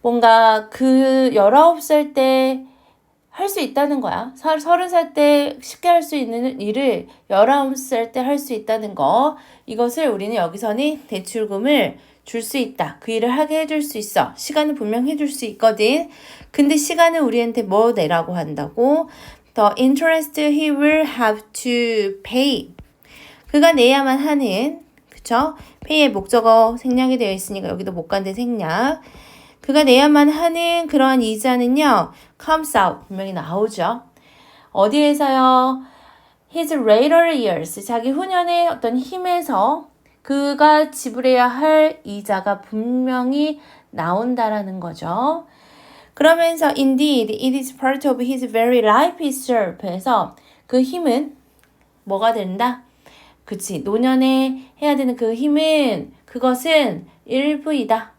A: 뭔가 그 19살 때 할 수 있다는 거야. 30살 때 쉽게 할 수 있는 일을 19살 때 할 수 있다는 거. 이것을 우리는 여기서는 대출금을 줄 수 있다. 그 일을 하게 해줄 수 있어. 시간은 분명 해줄 수 있거든. 근데 시간은 우리한테 뭐 내라고 한다고? The interest he will have to pay. 그가 내야만 하는, 그쵸? pay의 목적어 생략이 되어 있으니까 여기도 못 간대 생략. 그가 내야만 하는 그러한 이자는요, comes out. 분명히 나오죠. 어디에서요? His later years. 자기 후년의 어떤 힘에서 그가 지불해야 할 이자가 분명히 나온다라는 거죠. 그러면서 indeed it is part of his very life itself 해서 그 힘은 뭐가 된다? 그치. 노년에 해야 되는 그 힘은 그것은 일부이다.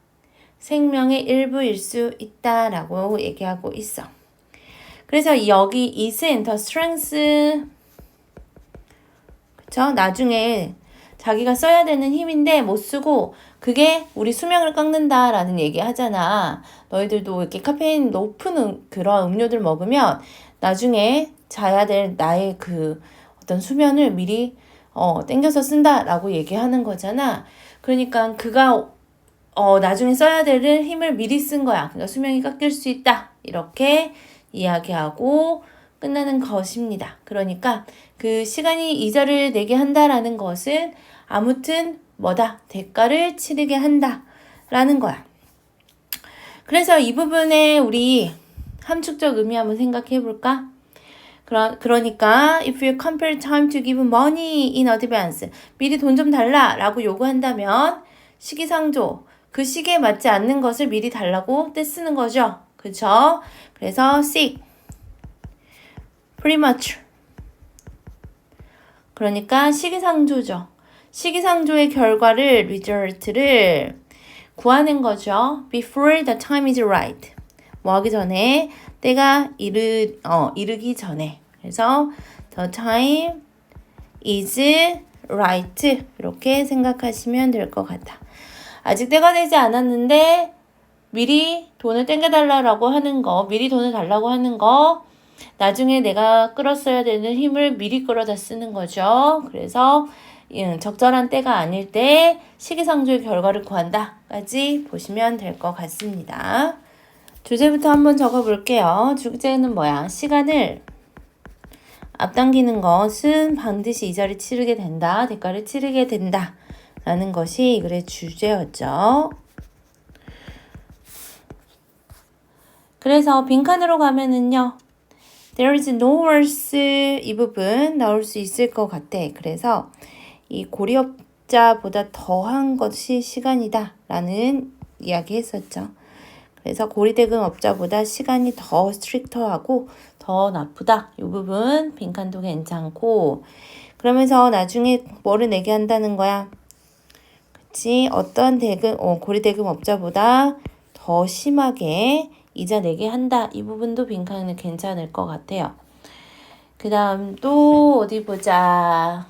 A: 생명의 일부일 수 있다라고 얘기하고 있어. 그래서 여기 it은 the strength 그쵸? 나중에 자기가 써야 되는 힘인데 못 쓰고 그게 우리 수명을 깎는다라는 얘기 하잖아. 너희들도 이렇게 카페인 높은 그런 음료들 먹으면 나중에 자야 될 나의 그 어떤 수면을 미리 땡겨서 쓴다라고 얘기하는 거잖아. 그러니까 그가 나중에 써야 될 힘을 미리 쓴 거야. 그러니까 수명이 깎일 수 있다. 이렇게 이야기하고 끝나는 것입니다. 그러니까 그 시간이 이자를 내게 한다라는 것은 아무튼 뭐다? 대가를 치르게 한다라는 거야. 그래서 이 부분에 우리 함축적 의미 한번 생각해 볼까? 그러니까 if you compare time to give money in advance 미리 돈 좀 달라라고 요구한다면 시기상조 그 시기에 맞지 않는 것을 미리 달라고 떼쓰는 거죠. 그쵸? 그래서 sick, premature 그러니까 시기상조죠. 시기상조의 결과를 result를 구하는 거죠. before the time is right. 뭐 하기 전에 때가 이르기 전에. 그래서 the time is right. 이렇게 생각하시면 될 것 같아. 아직 때가 되지 않았는데 미리 돈을 땡겨달라고 하는 거, 미리 돈을 달라고 하는 거, 나중에 내가 끌었어야 되는 힘을 미리 끌어다 쓰는 거죠. 그래서 적절한 때가 아닐 때 시기상조의 결과를 구한다까지 보시면 될 것 같습니다. 주제부터 한번 적어볼게요. 주제는 뭐야? 시간을 앞당기는 것은 반드시 이자를 치르게 된다, 대가를 치르게 된다 라는 것이 이 글의 주제였죠. 그래서 빈칸으로 가면은요. There is no worse 이 부분 나올 수 있을 것 같아. 그래서 이 고리업자보다 더한 것이 시간이다 라는 이야기 했었죠. 그래서 고리대금 업자보다 시간이 더 스트릭터하고 더 나쁘다. 이 부분 빈칸도 괜찮고 그러면서 나중에 뭐를 내게 한다는 거야. 그치? 어떤 고리대금 업자보다 더 심하게 이자 내게 한다. 이 부분도 빈칸은 괜찮을 것 같아요. 그 다음 또 어디 보자.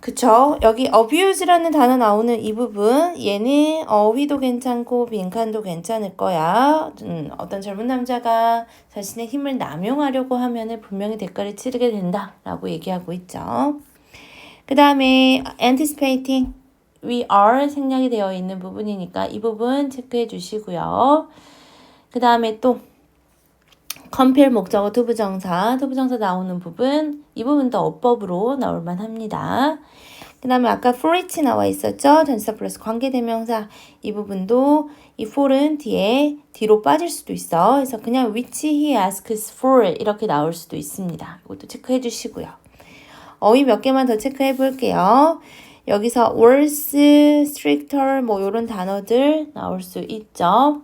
A: 그쵸? 여기 abuse라는 단어 나오는 이 부분 얘는 어휘도 괜찮고 빈칸도 괜찮을 거야. 어떤 젊은 남자가 자신의 힘을 남용하려고 하면은 분명히 대가를 치르게 된다라고 얘기하고 있죠. 그 다음에 anticipating we are 생략이 되어 있는 부분이니까 이 부분 체크해 주시고요. 그 다음에 또 compare 목적어 투부정사 나오는 부분 이 부분도 어법으로 나올 만합니다. 그 다음에 아까 for which 나와 있었죠. 전치사 플러스 관계대명사 이 부분도 이 for은 뒤로 빠질 수도 있어. 그래서 그냥 which he asks for 이렇게 나올 수도 있습니다. 이것도 체크해 주시고요. 어휘 몇 개만 더 체크해 볼게요. 여기서 worse, stricter 뭐 요런 단어들 나올 수 있죠.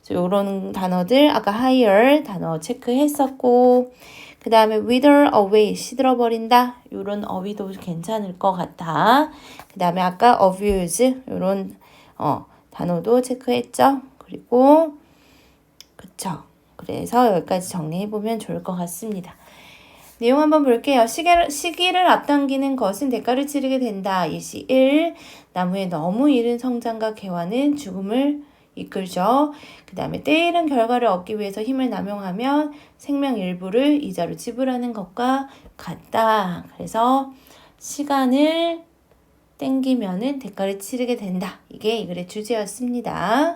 A: 요런 단어들 아까 higher 단어 체크했었고 그 다음에 wither away 시들어버린다 요런 어휘도 괜찮을 것 같아. 그 다음에 아까 abuse 요런 단어도 체크했죠. 그리고 그쵸. 그래서 여기까지 정리해보면 좋을 것 같습니다. 내용 한번 볼게요. 시기를 앞당기는 것은 대가를 치르게 된다. 예시 1. 나무의 너무 이른 성장과 개화는 죽음을 이끌죠. 그 다음에 때 이른 결과를 얻기 위해서 힘을 남용하면 생명 일부를 이자로 지불하는 것과 같다. 그래서 시간을 땡기면은 대가를 치르게 된다. 이게 이 글의 주제였습니다.